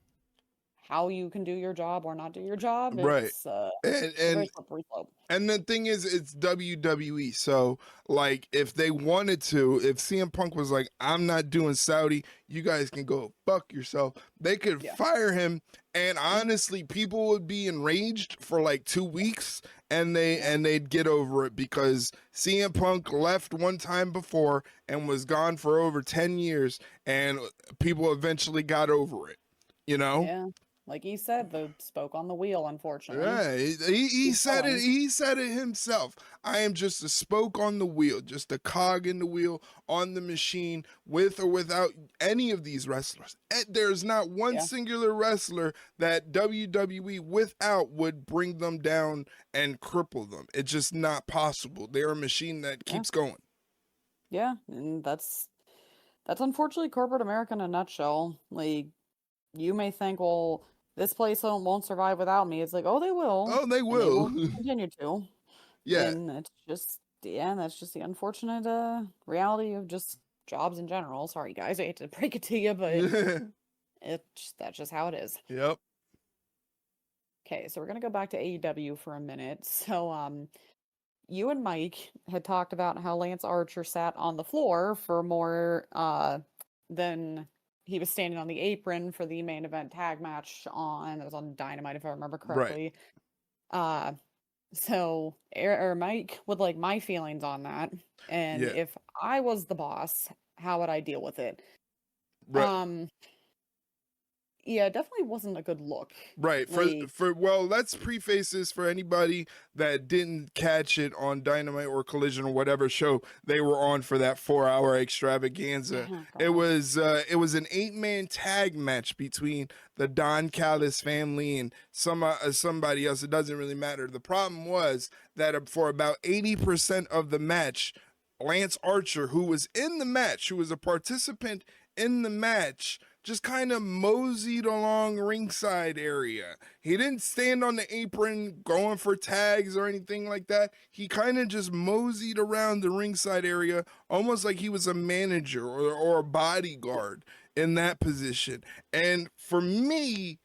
S2: how you can do your job or not do your job.
S1: Right. And
S2: It's a very
S1: and
S2: slippery slope.
S1: And the thing is, it's WWE. So, like, if they wanted to, if CM Punk was like, I'm not doing Saudi, you guys can go fuck yourself, they could
S2: Yeah.
S1: fire him. And
S2: Mhm.
S1: honestly, people would be enraged for like 2 weeks and
S2: Yeah.
S1: they'd get over it because CM Punk left one time before and was gone for over 10 years and people eventually got over it, you know?
S2: Yeah. Like he said, the spoke on the wheel, unfortunately.
S1: Yeah, he
S2: Keep
S1: said it.
S2: going.
S1: He said it himself. I am just a spoke on the wheel, just a cog in the wheel on the machine, with or without any of these wrestlers. There's not one
S2: Yeah.
S1: singular wrestler that WWE without would bring them down and cripple them. It's just not possible. They're a machine that
S2: Yeah.
S1: keeps going.
S2: Yeah. And that's unfortunately corporate America in a nutshell. Like you may think, well, this place won't survive without me. It's like, oh, they will,
S1: Oh, they
S2: and they
S1: will.
S2: will continue to.
S1: Yeah.
S2: And it's just, yeah, that's just the unfortunate reality of just jobs in general. Sorry, guys, I hate to break it to you, but that's just how it is.
S1: Yep.
S2: Okay, so we're gonna go back to AEW for a minute. So, you and Mike had talked about how Lance Archer sat on the floor for more than he was standing on the apron for the main event tag match on, it was on Dynamite if I remember
S1: Right.
S2: correctly. Uh so Mike would like my feelings on that. And
S1: Yeah.
S2: if I was the boss, how would I deal with it?
S1: Right.
S2: Um yeah, it definitely wasn't a good look.
S1: Right.
S2: Like,
S1: Well, let's preface this for anybody that didn't catch it on Dynamite or Collision or whatever show they were on for that 4 hour extravaganza.
S2: oh
S1: It
S2: god.
S1: was an 8-man tag match between the Don Callis family and somebody else. It doesn't really matter. The problem was that for about 80% of the match, Lance Archer, who was in the match, who was a participant in the match, just kind of moseyed along ringside area. He didn't stand on the apron going for tags or anything like that. He kind of just moseyed around the ringside area, almost like he was a manager or a bodyguard in that position. And for me,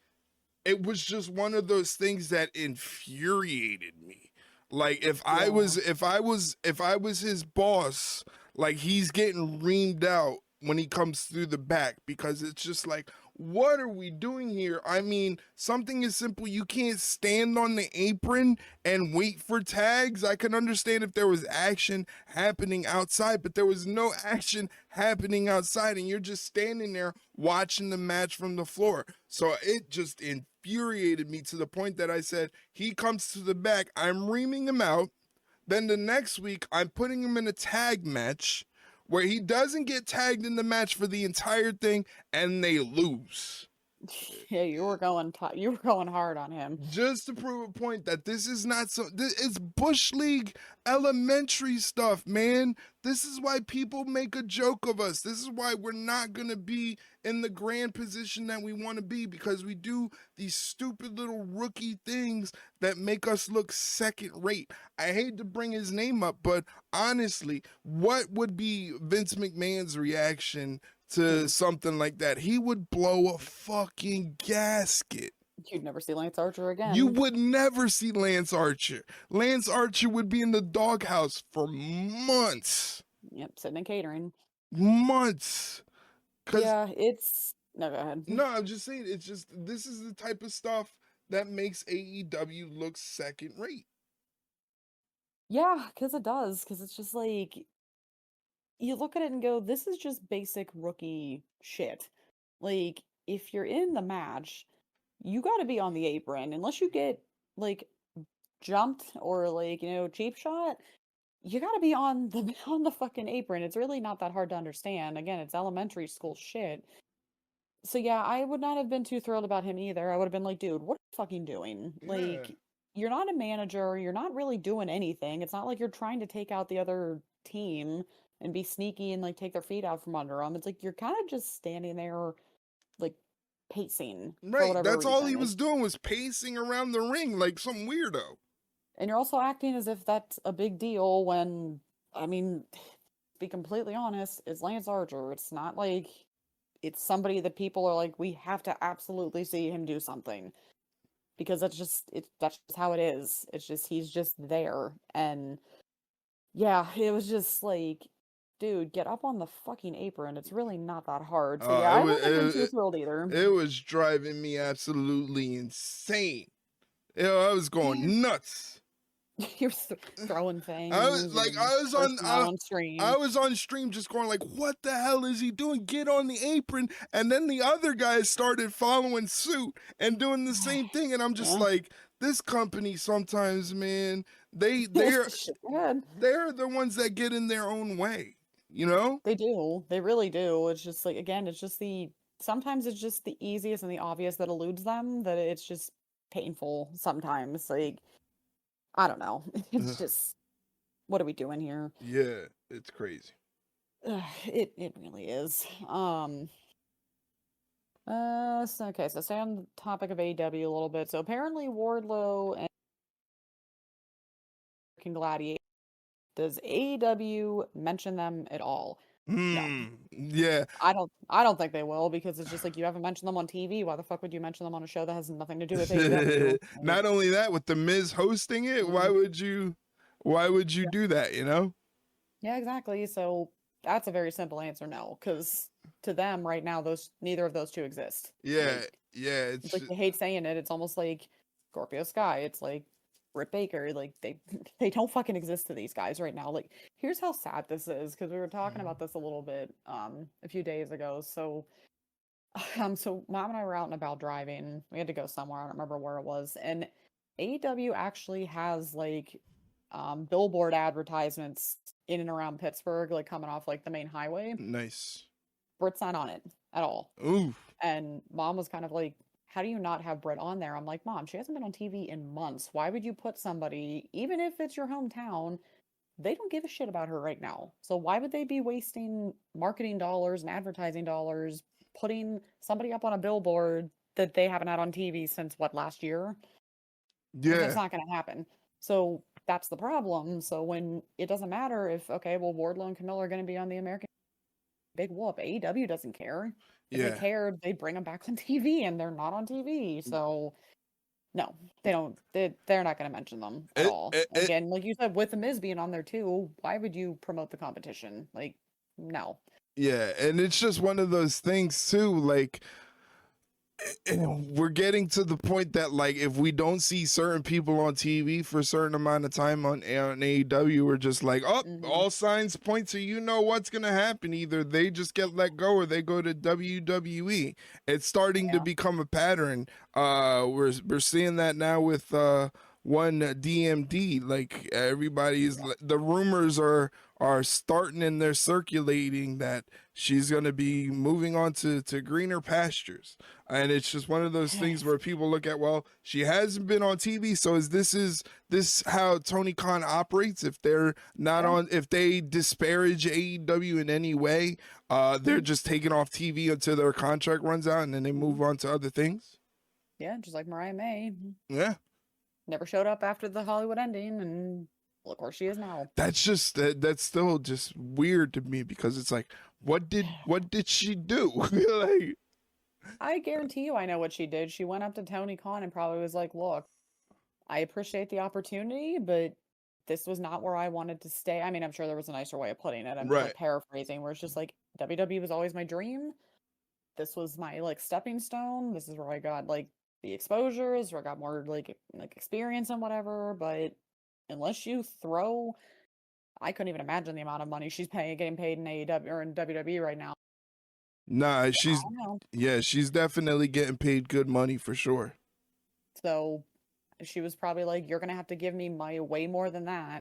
S1: it was just one of those things that infuriated me. Like
S2: Yeah.
S1: if I was his boss, like he's getting reamed out when he comes through the back, because it's just like, what are we doing here? I mean, something as simple, you can't stand on the apron and wait for tags. I can understand if there was action happening outside, but there was no action happening outside, and you're just standing there watching the match from the floor. So it just infuriated me to the point that I said, he comes to the back, I'm reaming him out. Then the next week, I'm putting him in a tag match where he doesn't get tagged in the match for the entire thing, and they lose.
S2: Yeah, you were going hard on him.
S1: Just to prove a point that this is not it's Bush League elementary stuff, man. This is why people make a joke of us. This is why we're not going to be in the grand position that we want to be, because we do these stupid little rookie things that make us look second rate. I hate to bring his name up, but honestly, what would be Vince McMahon's reaction to something like that? He would blow a fucking gasket.
S2: You'd never see Lance Archer
S1: You
S2: again.
S1: would never see Lance Archer. Lance Archer would be in the doghouse for months.
S2: Yep, sitting and catering.
S1: Months. Cause
S2: Yeah, it's no, go ahead.
S1: no, I'm just saying, it's just, this is the type of stuff that makes AEW look second rate.
S2: Yeah, because it does. Because it's just like you look at it and go, this is just basic rookie shit. Like, if you're in the match, you got to be on the apron. Unless you get like jumped or like, cheap shot, you got to be on the on the fucking apron. It's really not that hard to understand. Again, it's elementary school shit. So yeah, I would not have been too thrilled about him either. I would have been like, dude, what are you fucking doing?
S1: Yeah.
S2: Like, you're not a manager, you're not really doing anything. It's not like you're trying to take out the other team and be sneaky and like take their feet out from under them. It's like you're kind of just standing there like pacing for
S1: Right.
S2: whatever
S1: That's all
S2: reason.
S1: he was doing, was pacing around the ring like some weirdo.
S2: And you're also acting as if that's a big deal when, I mean, to be completely honest, it's Lance Archer. It's not like it's somebody that people are like, we have to absolutely see him do something, because that's just how it is. It's just he's just there. And yeah, it was just like, dude, get up on the fucking apron. It's really not that hard. So yeah,
S1: It
S2: I
S1: was
S2: wouldn't have been too thrilled either.
S1: it was driving me absolutely insane. I was
S2: Yeah.
S1: going nuts.
S2: You're throwing
S1: I was
S2: things
S1: like,
S2: and cursing out on
S1: I
S2: stream.
S1: was on stream just going like, what the hell is he doing? Get on the apron. And then the other guys started following suit and doing the same thing. And I'm just
S2: Yeah.
S1: like, this company sometimes, man, they they're
S2: Shit, go ahead.
S1: they're the ones that get in their own way, you know?
S2: They do. They really do. It's just like, again, it's just sometimes it's just the easiest and the obvious that eludes them, that it's just painful sometimes. Like, I don't know. It's just, what are we doing here?
S1: Yeah, it's crazy.
S2: It really is. So, okay, so stay on the topic of AEW a little bit. So apparently Wardlow and Gladiator, does AEW mention them at all? No.
S1: Yeah.
S2: I don't think they will, because it's just like, you haven't mentioned them on TV. Why the fuck would you mention them on a show that has nothing to do with AEW? Like,
S1: Not only that, with the Miz hosting it,
S2: mm,
S1: why would you
S2: yeah.
S1: do that, you know?
S2: Yeah, exactly. So that's a very simple answer, no, because to them right now, neither of those two exist.
S1: Yeah,
S2: Like,
S1: yeah,
S2: it's like, they hate saying it. It's almost like Scorpio Sky. It's like Britt Baker. Like, they they don't fucking exist to these guys right now. Like, here's how sad this is, because we were talking about this a little bit a few days ago. So so mom and I were out and about driving. We had to go somewhere. I don't remember where it was. And AEW actually has like billboard advertisements in and around Pittsburgh, like coming off like the main highway.
S1: nice.
S2: Britt's not on it at all.
S1: Ooh.
S2: And mom was kind of like, how do you not have Britt on there? I'm like, Mom, she hasn't been on TV in months. Why would you put somebody, even if it's your hometown, they don't give a shit about her right now. So why would they be wasting marketing dollars and advertising dollars putting somebody up on a billboard that they haven't had on TV since what, last year? Like, that's
S1: Yeah.
S2: not going to happen. So that's the problem. So when it doesn't matter if, okay, well, Wardlow and Camille are going to be on the American Big Whoop, AEW doesn't care. If they
S1: Yeah.
S2: cared, they'd bring them back on TV, and they're not on TV. So no, they don't. They're not going to mention them at all.
S1: It
S2: Again, like you said, with the Miz being on there too, why would you promote the competition? Like, no.
S1: Yeah, and it's just one of those things too, like we're getting to the point that like if we don't see certain people on TV for a certain amount of time on AEW, we're just like, oh, all signs point to what's gonna happen. Either they just get let go or they go to WWE. It's starting to become a pattern. We're seeing that now with one DMD. Like everybody's the rumors are starting and they're circulating that she's going to be moving on to greener pastures. And it's just one of those things where people look at, well, she hasn't been on TV, so is this how Tony Khan operates? If they're not on, if they disparage AEW in any way, they're just taken off TV until their contract runs out and then they move on to other things.
S2: Yeah, just like Mariah May.
S1: Yeah.
S2: Never showed up after the Hollywood ending, and look where she is now.
S1: That's just that's still just weird to me because it's like, what did she do? Like,
S2: I guarantee you I know what she did. She went up to Tony Khan and probably was like, look, I appreciate the opportunity, but this was not where I wanted to stay. I mean, I'm sure there was a nicer way of putting it. I'm
S1: right.
S2: like paraphrasing, where it's just like WWE was always my dream. This was my like stepping stone. This is where I got like the exposure, is where I got more like experience and whatever. But unless you throw, I couldn't even imagine the amount of money she's getting paid in AEW or in WWE right now.
S1: Nah,
S2: So,
S1: she's definitely getting paid good money for sure.
S2: So she was probably like, you're gonna have to give me my way more than that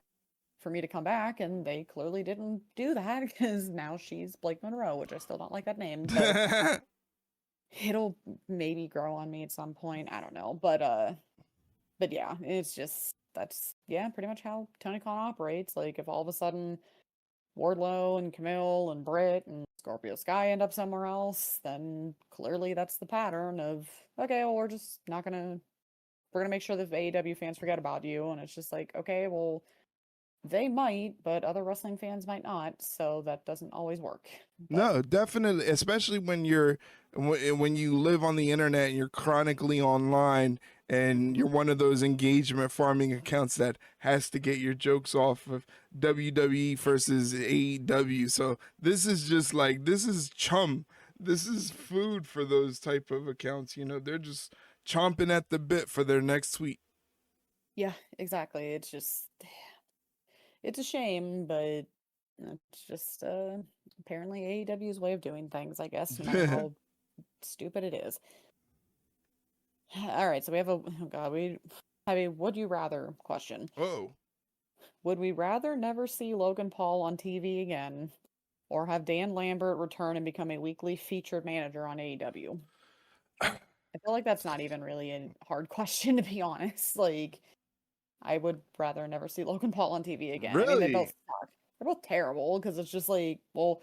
S2: for me to come back, and they clearly didn't do that because now she's Blake Monroe, which I still don't like that name, but it'll maybe grow on me at some point. I don't know. But yeah, it's just that's pretty much how Tony Khan operates. Like if all of a sudden Wardlow and Camille and Britt and Scorpio Sky end up somewhere else, then clearly that's the pattern of, okay, well, we're gonna make sure that the AEW fans forget about you. And it's just like, okay, well, they might, but other wrestling fans might not. So that doesn't always work. But
S1: no, definitely, especially when you live on the internet and you're chronically online and you're one of those engagement farming accounts that has to get your jokes off of WWE versus AEW. So this is just like, this is chum. This is food for those type of accounts. They're just chomping at the bit for their next tweet.
S2: yeah, exactly. It's just, it's a shame, but it's just apparently AEW's way of doing things, I guess, no matter how stupid it is. All right, so we have we have a would you rather question.
S1: Oh.
S2: Would we rather never see Logan Paul on TV again, or have Dan Lambert return and become a weekly featured manager on AEW? I feel like that's not even really a hard question, to be honest. Like, I would rather never see Logan Paul on TV again. I mean, they both
S1: Really?
S2: suck. They're both terrible because it's just like, well,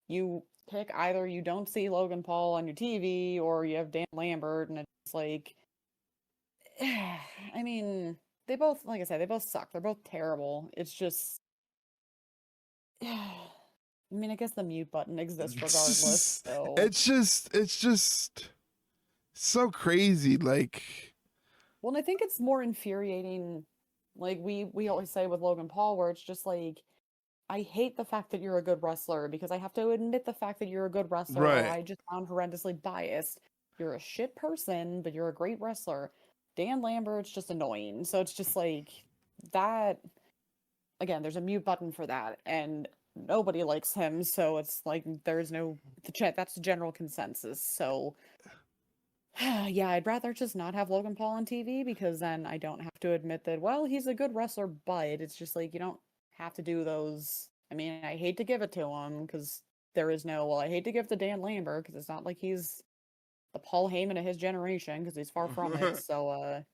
S2: you pick either you don't see Logan Paul on your TV or you have Dan Lambert, and it's like, I mean, they both, like I said, they both suck. They're both terrible. It's just, I mean, I guess the mute button exists regardless. So
S1: It's just so crazy. Like,
S2: well, and I think it's more infuriating, like we always say with Logan Paul, where it's just like, I hate the fact that you're a good wrestler because I have to admit the fact that you're a good wrestler, or
S1: right.
S2: I just sound horrendously biased. You're a shit person, but you're a great wrestler. Dan Lambert's just annoying. So it's just like that. Again, there's a mute button for that, and nobody likes him. So it's like there's no that's the general consensus. So yeah, I'd rather just not have Logan Paul on TV because then I don't have to admit that, well, he's a good wrestler, but it's just like you don't have to do those. I mean, I hate to give it to him because there is no, well, I hate to give to Dan Lambert because it's not like he's the Paul Heyman of his generation because he's far from it. So,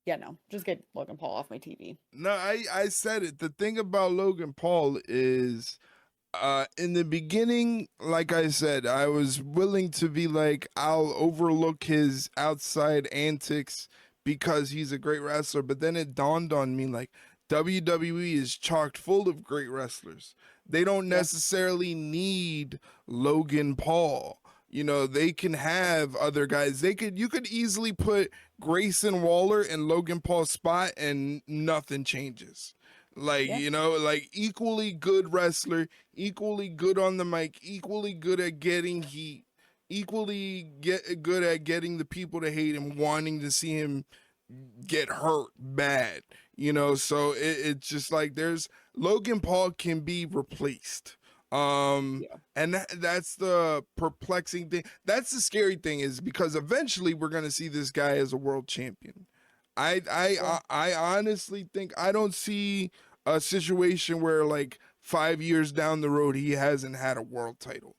S2: yeah, no, just get Logan Paul off my TV.
S1: No, I said it. The thing about Logan Paul is In the beginning, like I said, I was willing to be like, I'll overlook his outside antics because he's a great wrestler. But then it dawned on me like, WWE is chocked full of great wrestlers. They don't
S2: Yeah.
S1: necessarily need Logan Paul. You know, they can have other guys. You could easily put Grayson Waller in Logan Paul's spot and nothing changes. Like,
S2: Yeah.
S1: you know, like equally good wrestler, equally good on the mic, equally good at getting heat, good at getting the people to hate him, wanting to see him get hurt bad. You know, so it's just like there's Logan Paul can be replaced.
S2: Yeah.
S1: And that's the perplexing thing. That's the scary thing is because eventually we're gonna see this guy as a world champion. I I
S2: Yeah.
S1: I, I honestly think I don't see a situation where like 5 years down the road he hasn't had a world title.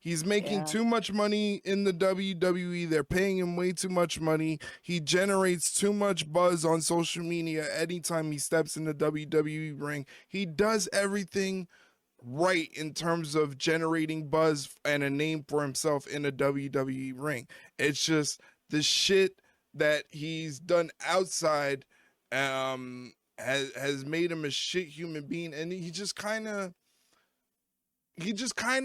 S1: He's making
S2: Yeah.
S1: too much money in the WWE. They're paying him way too much money. He generates too much buzz on social media anytime he steps in the WWE ring. He does everything right in terms of generating buzz and a name for himself in a WWE ring. It's just the shit that he's done outside has made him a shit human being, and he just kind of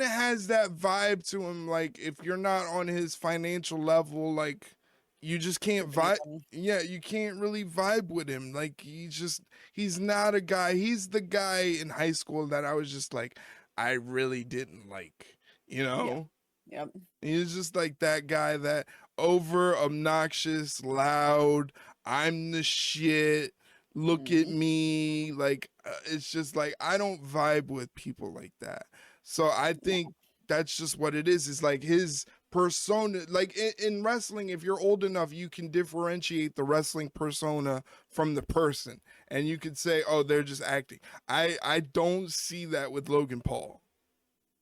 S1: has that vibe to him. Like if you're not on his financial level, like you just can't
S2: You're beneath
S1: vibe.
S2: them.
S1: Yeah, you can't really vibe with him. Like he's not a guy. He's the guy in high school that I was just like, I really didn't like. You
S2: Yeah.
S1: know,
S2: Yep.
S1: he's just like that guy that over obnoxious, loud. I'm the shit. Look at
S2: Hmm.
S1: me. Like it's just like I don't vibe with people like that. So I think
S2: No.
S1: that's just what it is. It's like his persona. Like in wrestling, if you're old enough, you can differentiate the wrestling persona from the person, and you could say, "Oh, they're just acting." I don't see that with Logan Paul.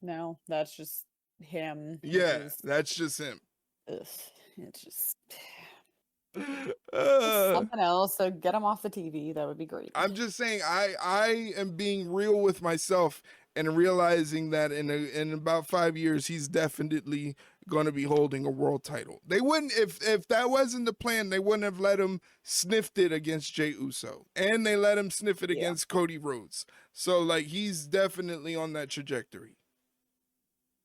S2: No, that's just him, which
S1: Yeah,
S2: is
S1: that's just him.
S2: ugh, it's just
S1: Uh,
S2: something else. So get him off the TV. That would be great.
S1: I'm just saying I am being real with myself and realizing that in about 5 years he's definitely going to be holding a world title. They wouldn't if that wasn't the plan. They wouldn't have let him sniffed it against Jey Uso, and they let him sniff it
S2: Yeah,
S1: against Cody Rhodes. So like he's definitely on that trajectory.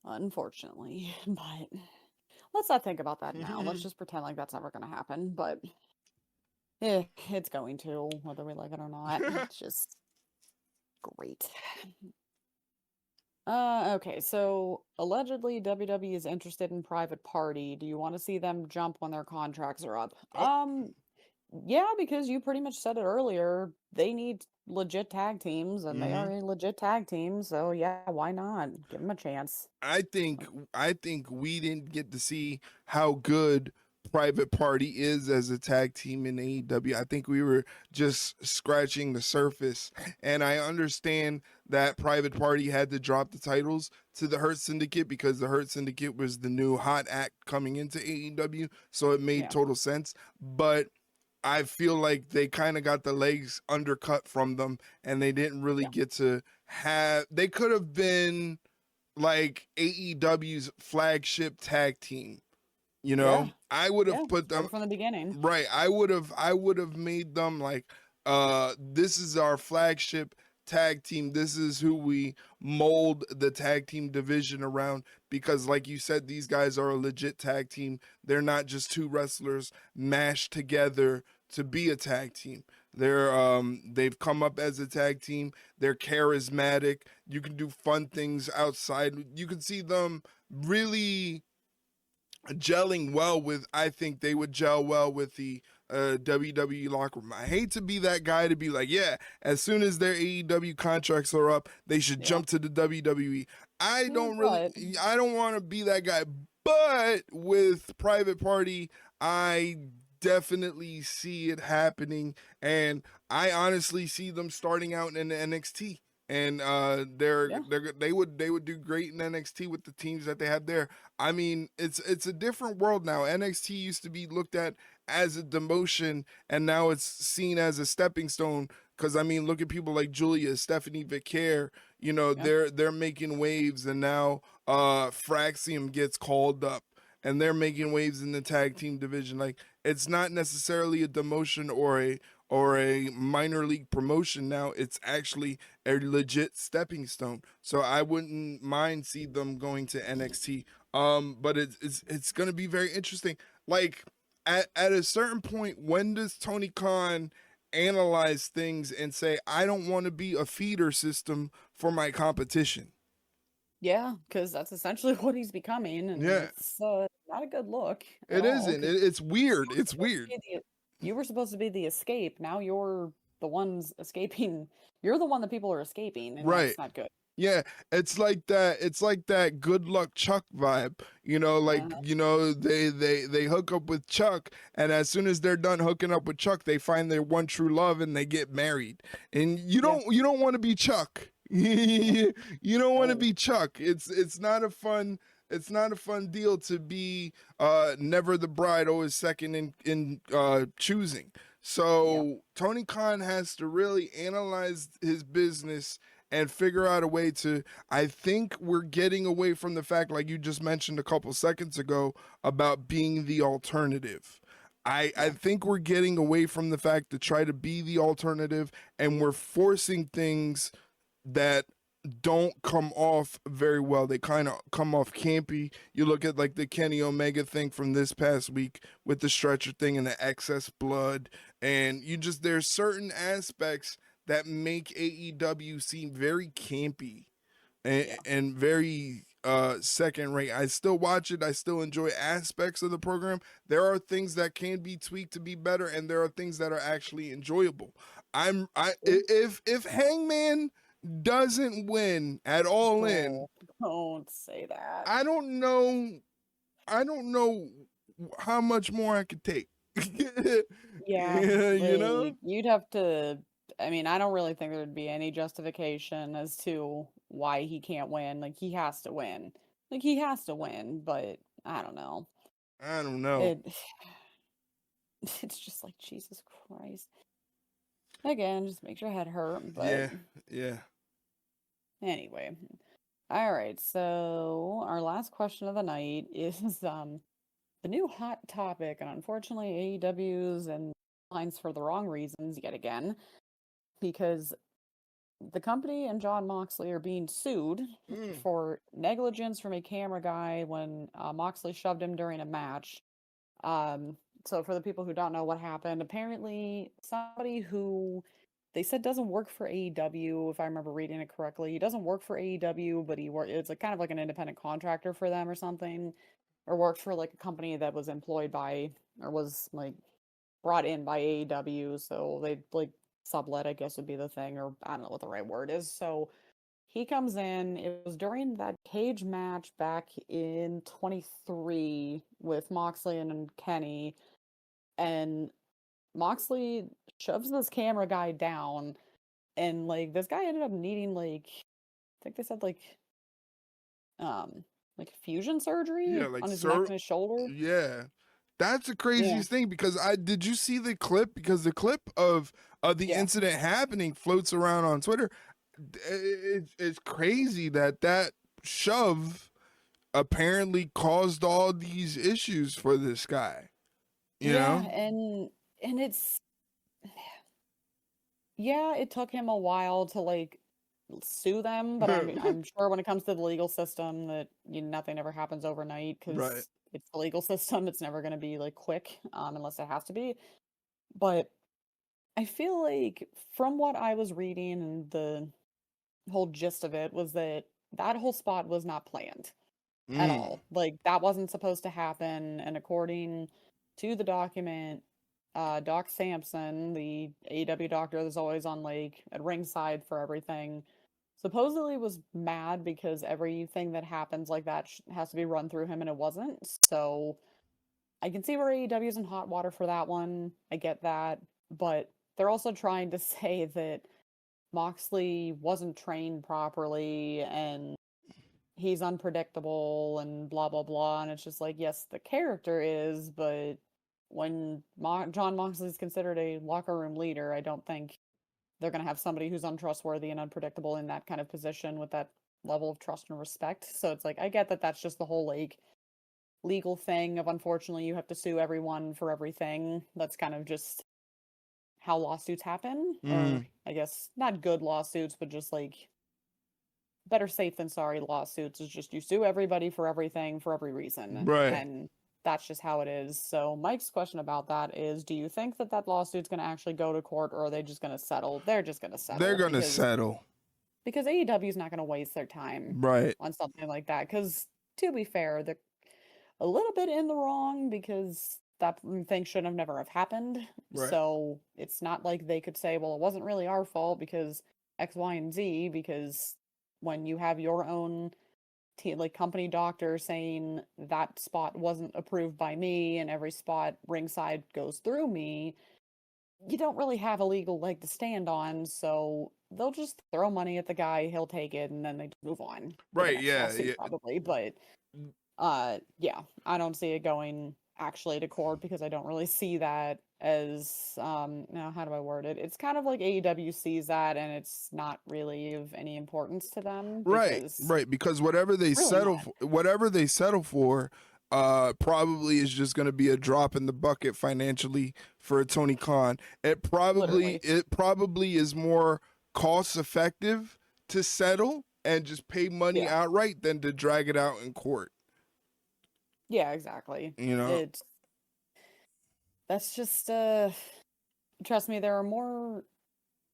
S2: unfortunately, but let's not think about that now. Let's just pretend like that's never going to happen. But it's going to, whether we like it or not. It's just great. Okay, so allegedly WWE is interested in Private Party. Do you want to see them jump when their contracts are up?
S1: Oh,
S2: Yeah, because you pretty much said it earlier. They need legit tag teams, and they are
S1: hmm
S2: a legit tag team. So yeah, why not? Give them a chance.
S1: I think I think we didn't get to see how good Private Party is as a tag team in AEW. I think we were just scratching the surface, and I understand that Private Party had to drop the titles to the Hurt Syndicate because the Hurt Syndicate was the new hot act coming into AEW, so it made
S2: Yeah,
S1: total sense. But I feel like they kind of got the legs undercut from them, and they didn't really
S2: yeah,
S1: get to have. They could have been like AEW's flagship tag team. You
S2: yeah,
S1: know, I would
S2: yeah.
S1: have put them
S2: Started from the beginning.
S1: right. I would have made them like this is our flagship tag team. This is who we mold the tag team division around because like you said these guys are a legit tag team. They're not just two wrestlers mashed together to be a tag team. They've come up as a tag team. They're charismatic. You can do fun things outside. You can see them really gelling well with. I think they would gel well with the WWE locker room. I hate to be that guy to be like, yeah, as soon as their AEW contracts are up, they should
S2: Yeah,
S1: jump to the WWE.
S2: yeah, but
S1: I don't want to be that guy. But with Private Party, I definitely see it happening, and I honestly see them starting out in the NXT. And
S2: yeah,
S1: they would do great in NXT with the teams that they have there. I mean, it's a different world now. NXT used to be looked at as a demotion, and now it's seen as a stepping stone. Because I mean, look at people like Julia, Stephanie Vicaire. You know,
S2: Yeah.
S1: they're making waves, and now Fraxium gets called up, and they're making waves in the tag team division. Like, it's not necessarily a demotion or a minor league promotion now. It's actually a legit stepping stone. So I wouldn't mind see them going to NXT. But it's gonna be very interesting. Like, at a certain point, when does Tony Khan analyze things and say, I don't want to be a feeder system for my competition?
S2: Yeah, because that's essentially what he's becoming, and
S1: Yeah,
S2: it's not a good look at
S1: it
S2: all.
S1: isn't.
S2: Because
S1: It's weird. It's weird.
S2: you were supposed to be the escape. Now you're the ones escaping. You're the one that people are escaping, and
S1: Right.
S2: that's not good.
S1: Yeah, it's like that. It's like that good luck Chuck vibe. You know, like,
S2: Uh,
S1: they hook up with Chuck, and as soon as they're done hooking up with Chuck, they find their one true love and they get married. And
S2: yeah.
S1: you don't want to be Chuck.
S2: Nope.
S1: You don't want to
S2: No.
S1: be Chuck. It's not a fun deal to be never the bride, always second in choosing.
S2: Yeah.
S1: So Tony Khan has to really analyze his business and figure out a way to. I think we're getting away from the fact, like you just mentioned a couple seconds ago, about being the alternative. I
S2: Yeah.
S1: think we're getting away from the fact to try to be the alternative, and we're forcing things that don't come off very well. They kind of come off campy. You look at like the Kenny Omega thing from this past week with the stretcher thing and the excess blood, and there's certain aspects that make AEW seem very campy
S2: Yeah.
S1: and very second rate. I still watch it. I still enjoy aspects of the program. There are things that can be tweaked to be better, and there are things that are actually enjoyable.
S2: True.
S1: If Hangman doesn't win at All In,
S2: Oh, don't say that.
S1: I don't know. I don't know how much more I could take.
S2: Yeah,
S1: Yeah, you know.
S2: like you'd have to. I mean, I don't really think there'd be any justification as to why he can't win. Like he has to win. Like he has to win, but I don't know.
S1: I don't know.
S2: It it's just like Jesus Christ. Again, just makes your head hurt, but
S1: Yeah, yeah.
S2: anyway. All right, so our last question of the night is the new hot topic, and unfortunately AEW's and lines for the wrong reasons yet again, because the company and John Moxley are being sued
S1: Mm.
S2: for negligence from a camera guy when Moxley shoved him during a match. So for the people who don't know what happened, apparently somebody who they said doesn't work for AEW, if I remember reading it correctly, he doesn't work for AEW, but it's like kind of like an independent contractor for them or something, or worked for like a company that was employed by or was like brought in by AEW, so they like sublet, I guess would be the thing, or I don't know what the right word is. So he comes in. It was during that cage match back in 23 with Moxley and Kenny, and Moxley shoves this camera guy down, and like this guy ended up needing like I think they said um like fusion
S1: Yeah,
S2: surgery
S1: like
S2: on his neck
S1: sir.
S2: and his shoulder.
S1: Yeah, that's the
S2: Yeah.
S1: craziest thing, because I did you see the clip? Because the clip of the
S2: Yeah.
S1: incident happening floats around on Twitter. It's crazy that that shove apparently caused all these issues for this guy. You
S2: Yeah,
S1: know?
S2: and it's yeah, it took him a while to like sue them, but I'm sure when it comes to the legal system that nothing ever happens overnight
S1: Right.
S2: because it's the legal system. It's never going to be like quick, unless it has to be. But I feel like from what I was reading and the whole gist of it was that that whole spot was not planned at
S1: Mm.
S2: all. Like that wasn't supposed to happen. And according to the document, Doc Sampson, the AEW doctor that's always on like at ringside for everything, supposedly was mad because everything that happens like that has to be run through him, and it wasn't. So I can see where AEW's in hot water for that one. I get that, but they're also trying to say that Moxley wasn't trained properly and he's unpredictable and blah blah blah, and it's just like yes the character is, but when John Moxley is considered a locker room leader, I don't think they're going to have somebody who's untrustworthy and unpredictable in that kind of position with that level of trust and respect. So it's like, I get that that's just the whole like legal thing of, unfortunately, you have to sue everyone for everything. That's kind of just how lawsuits happen. Or I guess not good lawsuits, but just like better safe than sorry lawsuits is just you sue everybody for everything for every reason.
S1: Right.
S2: And that's just how it is. So Mike's question about that is, do you think that that lawsuit's going to actually go to court, or are they just going to settle? They're just going to
S1: They're
S2: settle
S1: going to settle.
S2: because AEW is not going to waste their time
S1: Right.
S2: on something like that. Because to be fair, they're a little bit in the wrong because that thing should have never have happened.
S1: Right.
S2: So it's not like they could say, well, it wasn't really our fault because X, Y, and Z, because when you have your own like company doctor saying that spot wasn't approved by me and every spot ringside goes through me, you don't really have a legal leg to stand on. So they'll just throw money at the guy, he'll take it, and then they move on.
S1: Right. Yeah. Yeah.
S2: Probably. But yeah, I don't see it going actually to court because I don't really see that as now how do I word it? It's kind of like AEW sees that and it's not really of any importance to them.
S1: Right. Because whatever they really settle for, probably is just going to be a drop in the bucket financially for Tony Khan. It probably is more cost effective to settle and just pay money outright than to drag it out in court.
S2: Yeah, exactly.
S1: You know,
S2: that's just trust me, there are more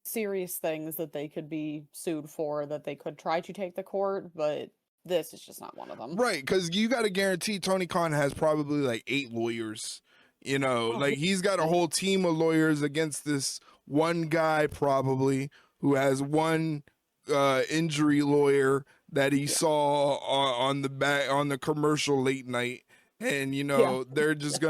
S2: serious things that they could be sued for that they could try to take to court, but this is just not one of them.
S1: Right, because you got to guarantee Tony Khan has probably like 8 lawyers. You know, like he's got a whole team of lawyers against this one guy probably who has one injury lawyer that he saw on the commercial late night. And, you know, they're just they're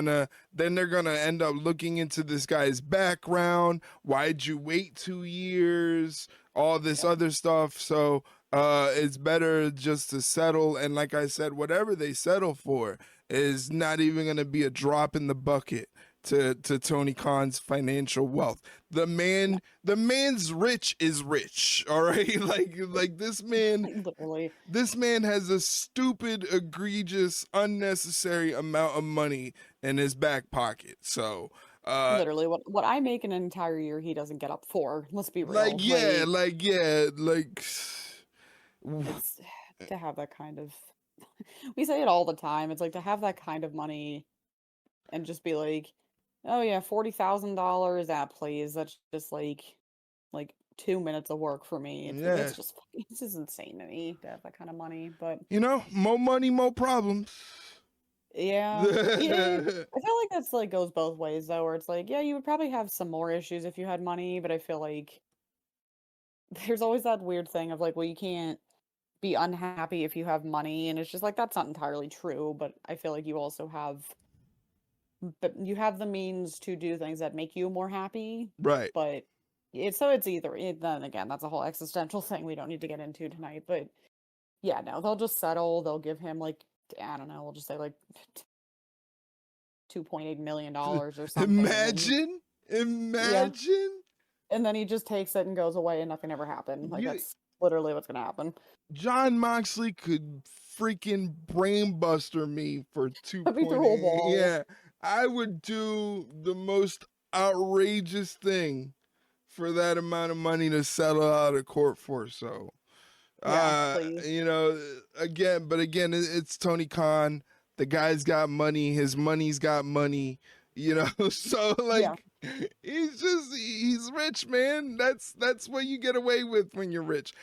S1: gonna end up looking into this guy's background. Why'd you wait 2 years? All this other stuff. So it's better just to settle. And like I said, whatever they settle for is not even gonna be a drop in the bucket to Tony Khan's financial wealth. The man's rich is rich, all right? Like this man
S2: literally.
S1: This man has a stupid, egregious, unnecessary amount of money in his back pocket. So
S2: literally what I make in an entire year he doesn't get up for. Let's be real. It's to have that kind of we say it all the time. It's like to have that kind of money and just be like, oh yeah, $40,000. Please. That's just like 2 minutes of work for me. It's just insane to me to have that kind of money. But
S1: you know, more money, more problems.
S2: Yeah. I feel like that's like goes both ways though, where it's like, yeah, you would probably have some more issues if you had money, but I feel like there's always that weird thing of like, well, you can't be unhappy if you have money, and it's just like that's not entirely true, but I feel like you also have the means to do things that make you more happy.
S1: Right.
S2: But it's either then again, that's a whole existential thing we don't need to get into tonight. But yeah, no, they'll just settle, they'll give him like, I don't know, we'll just say like $2.8 million or something.
S1: Imagine.
S2: And then he just takes it and goes away and nothing ever happened. Like that's literally what's gonna happen.
S1: John Moxley could freaking brainbuster me for 2.8. Yeah. I would do the most outrageous thing for that amount of money to settle out of court for. So you know, again, it's Tony Khan. The guy's got money. His money's got money. You know, so like he's rich, man. That's what you get away with when you're rich.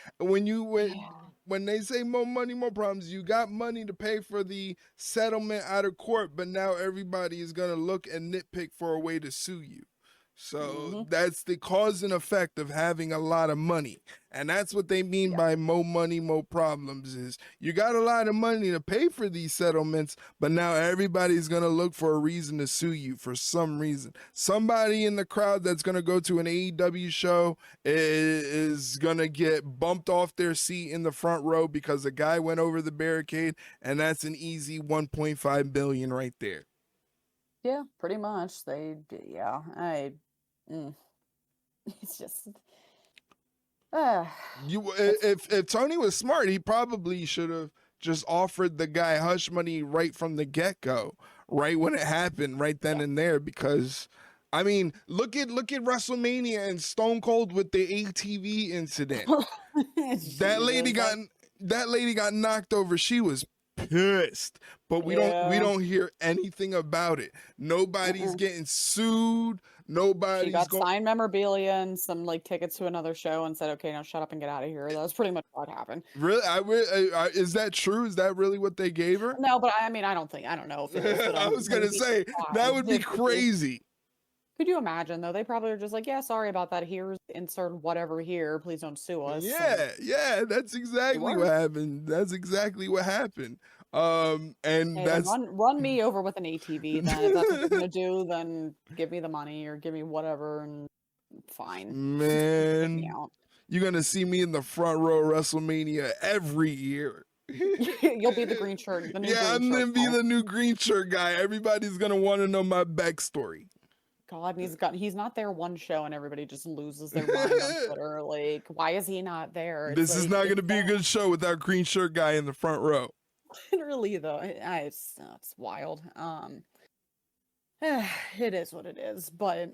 S1: When they say more money, more problems, you got money to pay for the settlement out of court, but now everybody is gonna look and nitpick for a way to sue you. So that's the cause and effect of having a lot of money. And that's what they mean by more money, more problems is you got a lot of money to pay for these settlements, but now everybody's going to look for a reason to sue you for some reason. Somebody in the crowd that's going to go to an AEW show is going to get bumped off their seat in the front row because a guy went over the barricade, and that's an easy $1.5 billion right there.
S2: Yeah, pretty much. It's just Uh,
S1: If Tony was smart, he probably should have just offered the guy hush money right from the get go, right when it happened, right then
S2: yeah.
S1: and there. Because, I mean, look at WrestleMania and Stone Cold with the ATV incident. That lady
S2: Jesus,
S1: got that lady got knocked over. She was pissed, but we
S2: yeah.
S1: don't hear anything about it. Nobody's
S2: Uh-uh.
S1: getting sued.
S2: She
S1: Nobody's
S2: got
S1: going.
S2: signed memorabilia and some like tickets to another show and said, "Okay, now shut up and get out of here." That was pretty much what happened.
S1: Really, is that true? Is that really what they gave her?
S2: No, but I mean, I don't know if it is, but
S1: I
S2: I'm
S1: was
S2: gonna
S1: gonna
S2: be
S1: say that would
S2: surprised
S1: be
S2: if it is.
S1: crazy.
S2: Could you imagine though? They probably are just like, "Yeah, sorry about that. Here's insert whatever here. Please don't sue us." And
S1: Yeah, that's
S2: they
S1: exactly what
S2: weren't.
S1: happened. That's exactly what happened. And
S2: Hey, then
S1: that's
S2: run me over with an ATV then. If that's what you're gonna do, then give me the money or give me whatever and fine. Take me
S1: man,
S2: out.
S1: you're gonna see me in the front row of WrestleMania every year.
S2: You'll be the green shirt, the new
S1: Yeah,
S2: green
S1: I'm
S2: shirt
S1: gonna be
S2: guy.
S1: the new green shirt guy. Everybody's gonna want to know my backstory.
S2: God, he's not there one show and everybody just loses their mind on Twitter. Like, why is he not there? It's
S1: This is
S2: like
S1: not
S2: it's
S1: gonna be a
S2: sad.
S1: good show without green shirt guy in the front row.
S2: Literally though. It's wild. It is what it is. But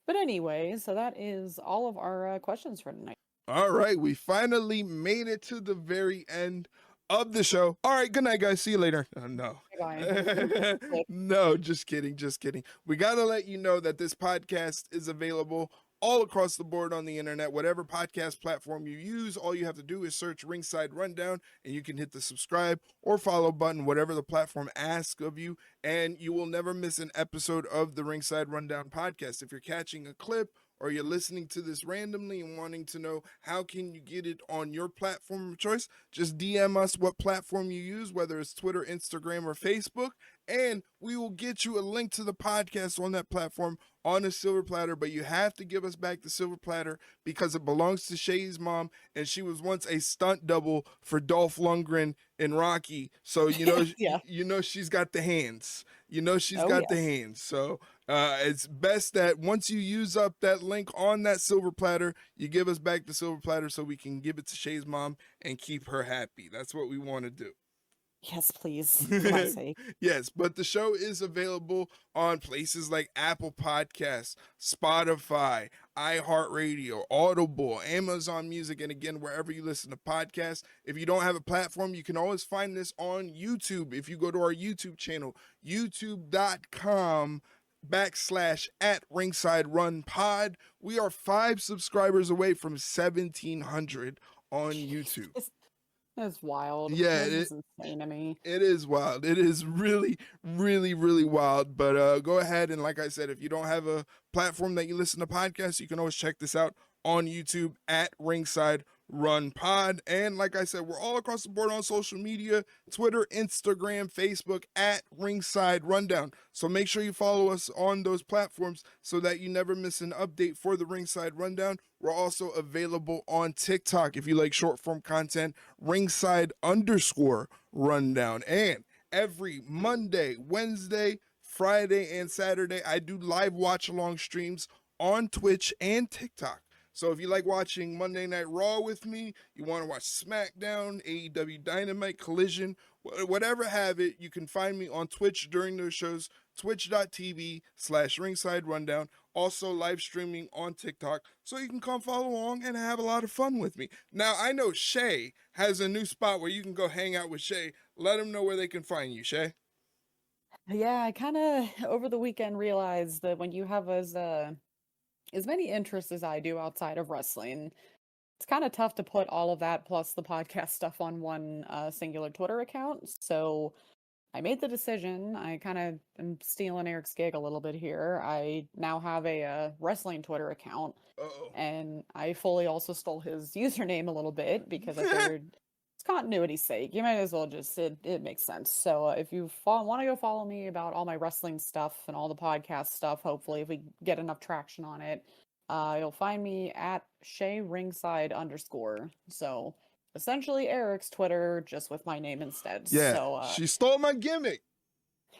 S2: anyway, so that is all of our questions for tonight.
S1: All right, we finally made it to the very end of the show. All right, good night, guys. See you later. No.
S2: Bye.
S1: No, just kidding, just kidding. We got to let you know that this podcast is available all across the board on the internet. Whatever podcast platform you use, all you have to do is search Ringside Rundown and you can hit the subscribe or follow button, whatever the platform asks of you, and you will never miss an episode of the Ringside Rundown podcast. If you're catching a clip or you're listening to this randomly and wanting to know how can you get it on your platform of choice, just DM us what platform you use, whether it's Twitter, Instagram, or Facebook, and we will get you a link to the podcast on that platform on a silver platter. But you have to give us back the silver platter because it belongs to Shay's mom, and she was once a stunt double for Dolph Lundgren in Rocky. So
S2: Yeah.
S1: you know she's got the hands. You know she's
S2: Oh
S1: got the
S2: yes.
S1: hands. So it's best that once you use up that link on that silver platter, you give us back the silver platter so we can give it to Shay's mom and keep her happy. That's what we want to do.
S2: Yes, please. For my sake.
S1: Yes, but the show is available on places like Apple Podcasts, Spotify, iHeartRadio, Audible, Amazon Music, and again, wherever you listen to podcasts. If you don't have a platform, you can always find this on YouTube. If you go to our YouTube channel, youtube.com/at Ringside Run Pod. We are 5 subscribers away from 1,700 on YouTube.
S2: It's wild.
S1: Yeah,
S2: This is insane to me.
S1: it is wild. It is really, really, really wild. But go ahead and, like I said, if you don't have a platform that you listen to podcasts, you can always check this out on YouTube at Ringside Run Pod. And like I said, we're all across the board on social media, Twitter, Instagram, Facebook at Ringside Rundown. So make sure you follow us on those platforms so that you never miss an update for the Ringside Rundown. We're also available on TikTok if you like short form content, Ringside_Rundown. And every Monday, Wednesday, Friday, and Saturday, I do live watch along streams on Twitch and TikTok. So if you like watching Monday Night Raw with me, you want to watch SmackDown, AEW Dynamite, Collision, whatever have it, you can find me on Twitch during those shows, twitch.tv/Ringside Rundown. Also live streaming on TikTok, so you can come follow along and have a lot of fun with me. Now, I know Shay has a new spot where you can go hang out with Shay. Let them know where they can find you, Shay.
S2: Yeah, I kind of over the weekend realized that when you have as many interests as I do outside of wrestling, it's kind of tough to put all of that plus the podcast stuff on one singular Twitter account. So I made the decision. I kind of am stealing Eric's gig a little bit here. I now have a wrestling Twitter account,
S1: Uh-oh.
S2: and I fully also stole his username a little bit because I figured it's continuity's sake. You might as well just it makes sense. So if you want to go follow me about all my wrestling stuff and all the podcast stuff, hopefully if we get enough traction on it, you'll find me at Shay Ringside _. So essentially Eric's Twitter, just with my name instead.
S1: Yeah,
S2: So
S1: she stole my gimmick.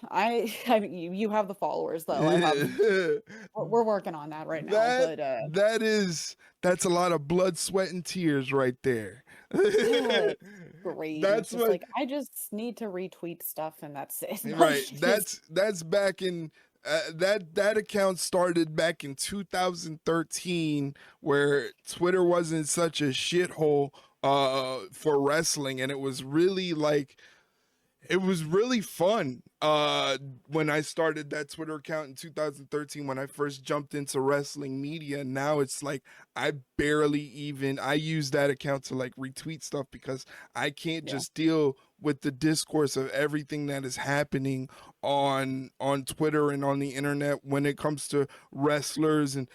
S2: I mean, you have the followers though. I have. We're working on that right now,
S1: that
S2: but
S1: that's a lot of blood, sweat, and tears right there.
S2: it's great. It's
S1: That's
S2: just
S1: what
S2: like I just need to retweet stuff and that's it. Like
S1: right.
S2: just
S1: That's back in that account started back in 2013, where Twitter wasn't such a shithole for wrestling, and it was really like it was really fun when I started that Twitter account in 2013 when I first jumped into wrestling media. Now it's like I use that account to like retweet stuff because I can't
S2: yeah.
S1: just deal with the discourse of everything that is happening on Twitter and on the internet when it comes to wrestlers. And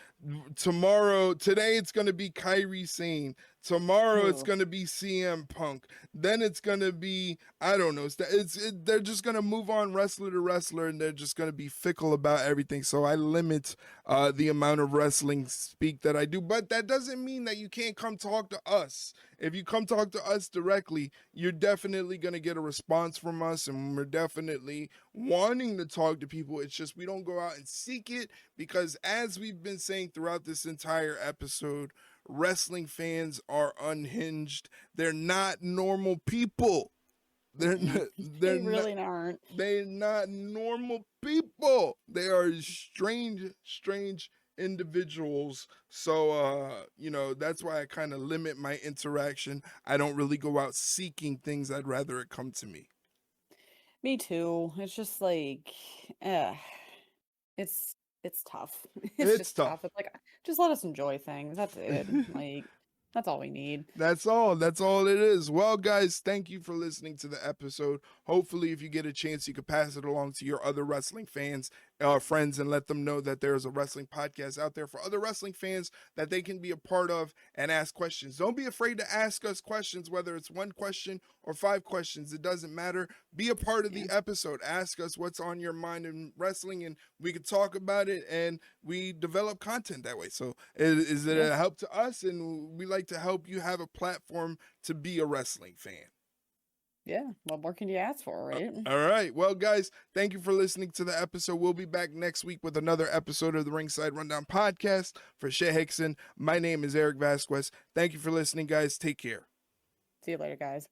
S1: today it's going to be Kyrie Sane. Tomorrow it's
S2: Ooh.
S1: going to be CM Punk. Then it's going to be, I don't know. They're just going to move on wrestler to wrestler, and they're just going to be fickle about everything. So I limit the amount of wrestling speak that I do. But that doesn't mean that you can't come talk to us. If you come talk to us directly, you're definitely going to get a response from us, and we're definitely wanting to talk to people. It's just we don't go out and seek it because, as we've been saying throughout this entire episode, wrestling fans are unhinged. They're not normal people. They're
S2: Mm-mm.
S1: not,
S2: They really aren't.
S1: they're not normal people. They are strange individuals. So that's why I kind of limit my interaction. I don't really go out seeking things. I'd rather it come to me.
S2: Me too. It's just like, uh, it's it's tough. It's
S1: It's
S2: just
S1: tough.
S2: tough. It's like just let us enjoy things. That's it. Like that's all we need.
S1: That's all. That's all it is. Well, guys, thank you for listening to the episode. Hopefully, if you get a chance, you could pass it along to your other wrestling friends, and let them know that there's a wrestling podcast out there for other wrestling fans that they can be a part of and ask questions. Don't be afraid to ask us questions, whether it's one question or 5 questions. It doesn't matter. Be a part of
S2: Yeah.
S1: the episode. Ask us what's on your mind in wrestling, and we could talk about it, and we develop content that way. So, is it
S2: Yeah.
S1: a help to us? And we like to help you have a platform to be a wrestling fan.
S2: Yeah. What more can you ask for, right?
S1: All right. Well, guys, thank you for listening to the episode. We'll be back next week with another episode of the Ringside Rundown podcast. For Shay Hickson, my name is Erik Vasquez. Thank you for listening, guys. Take care.
S2: See you later, guys.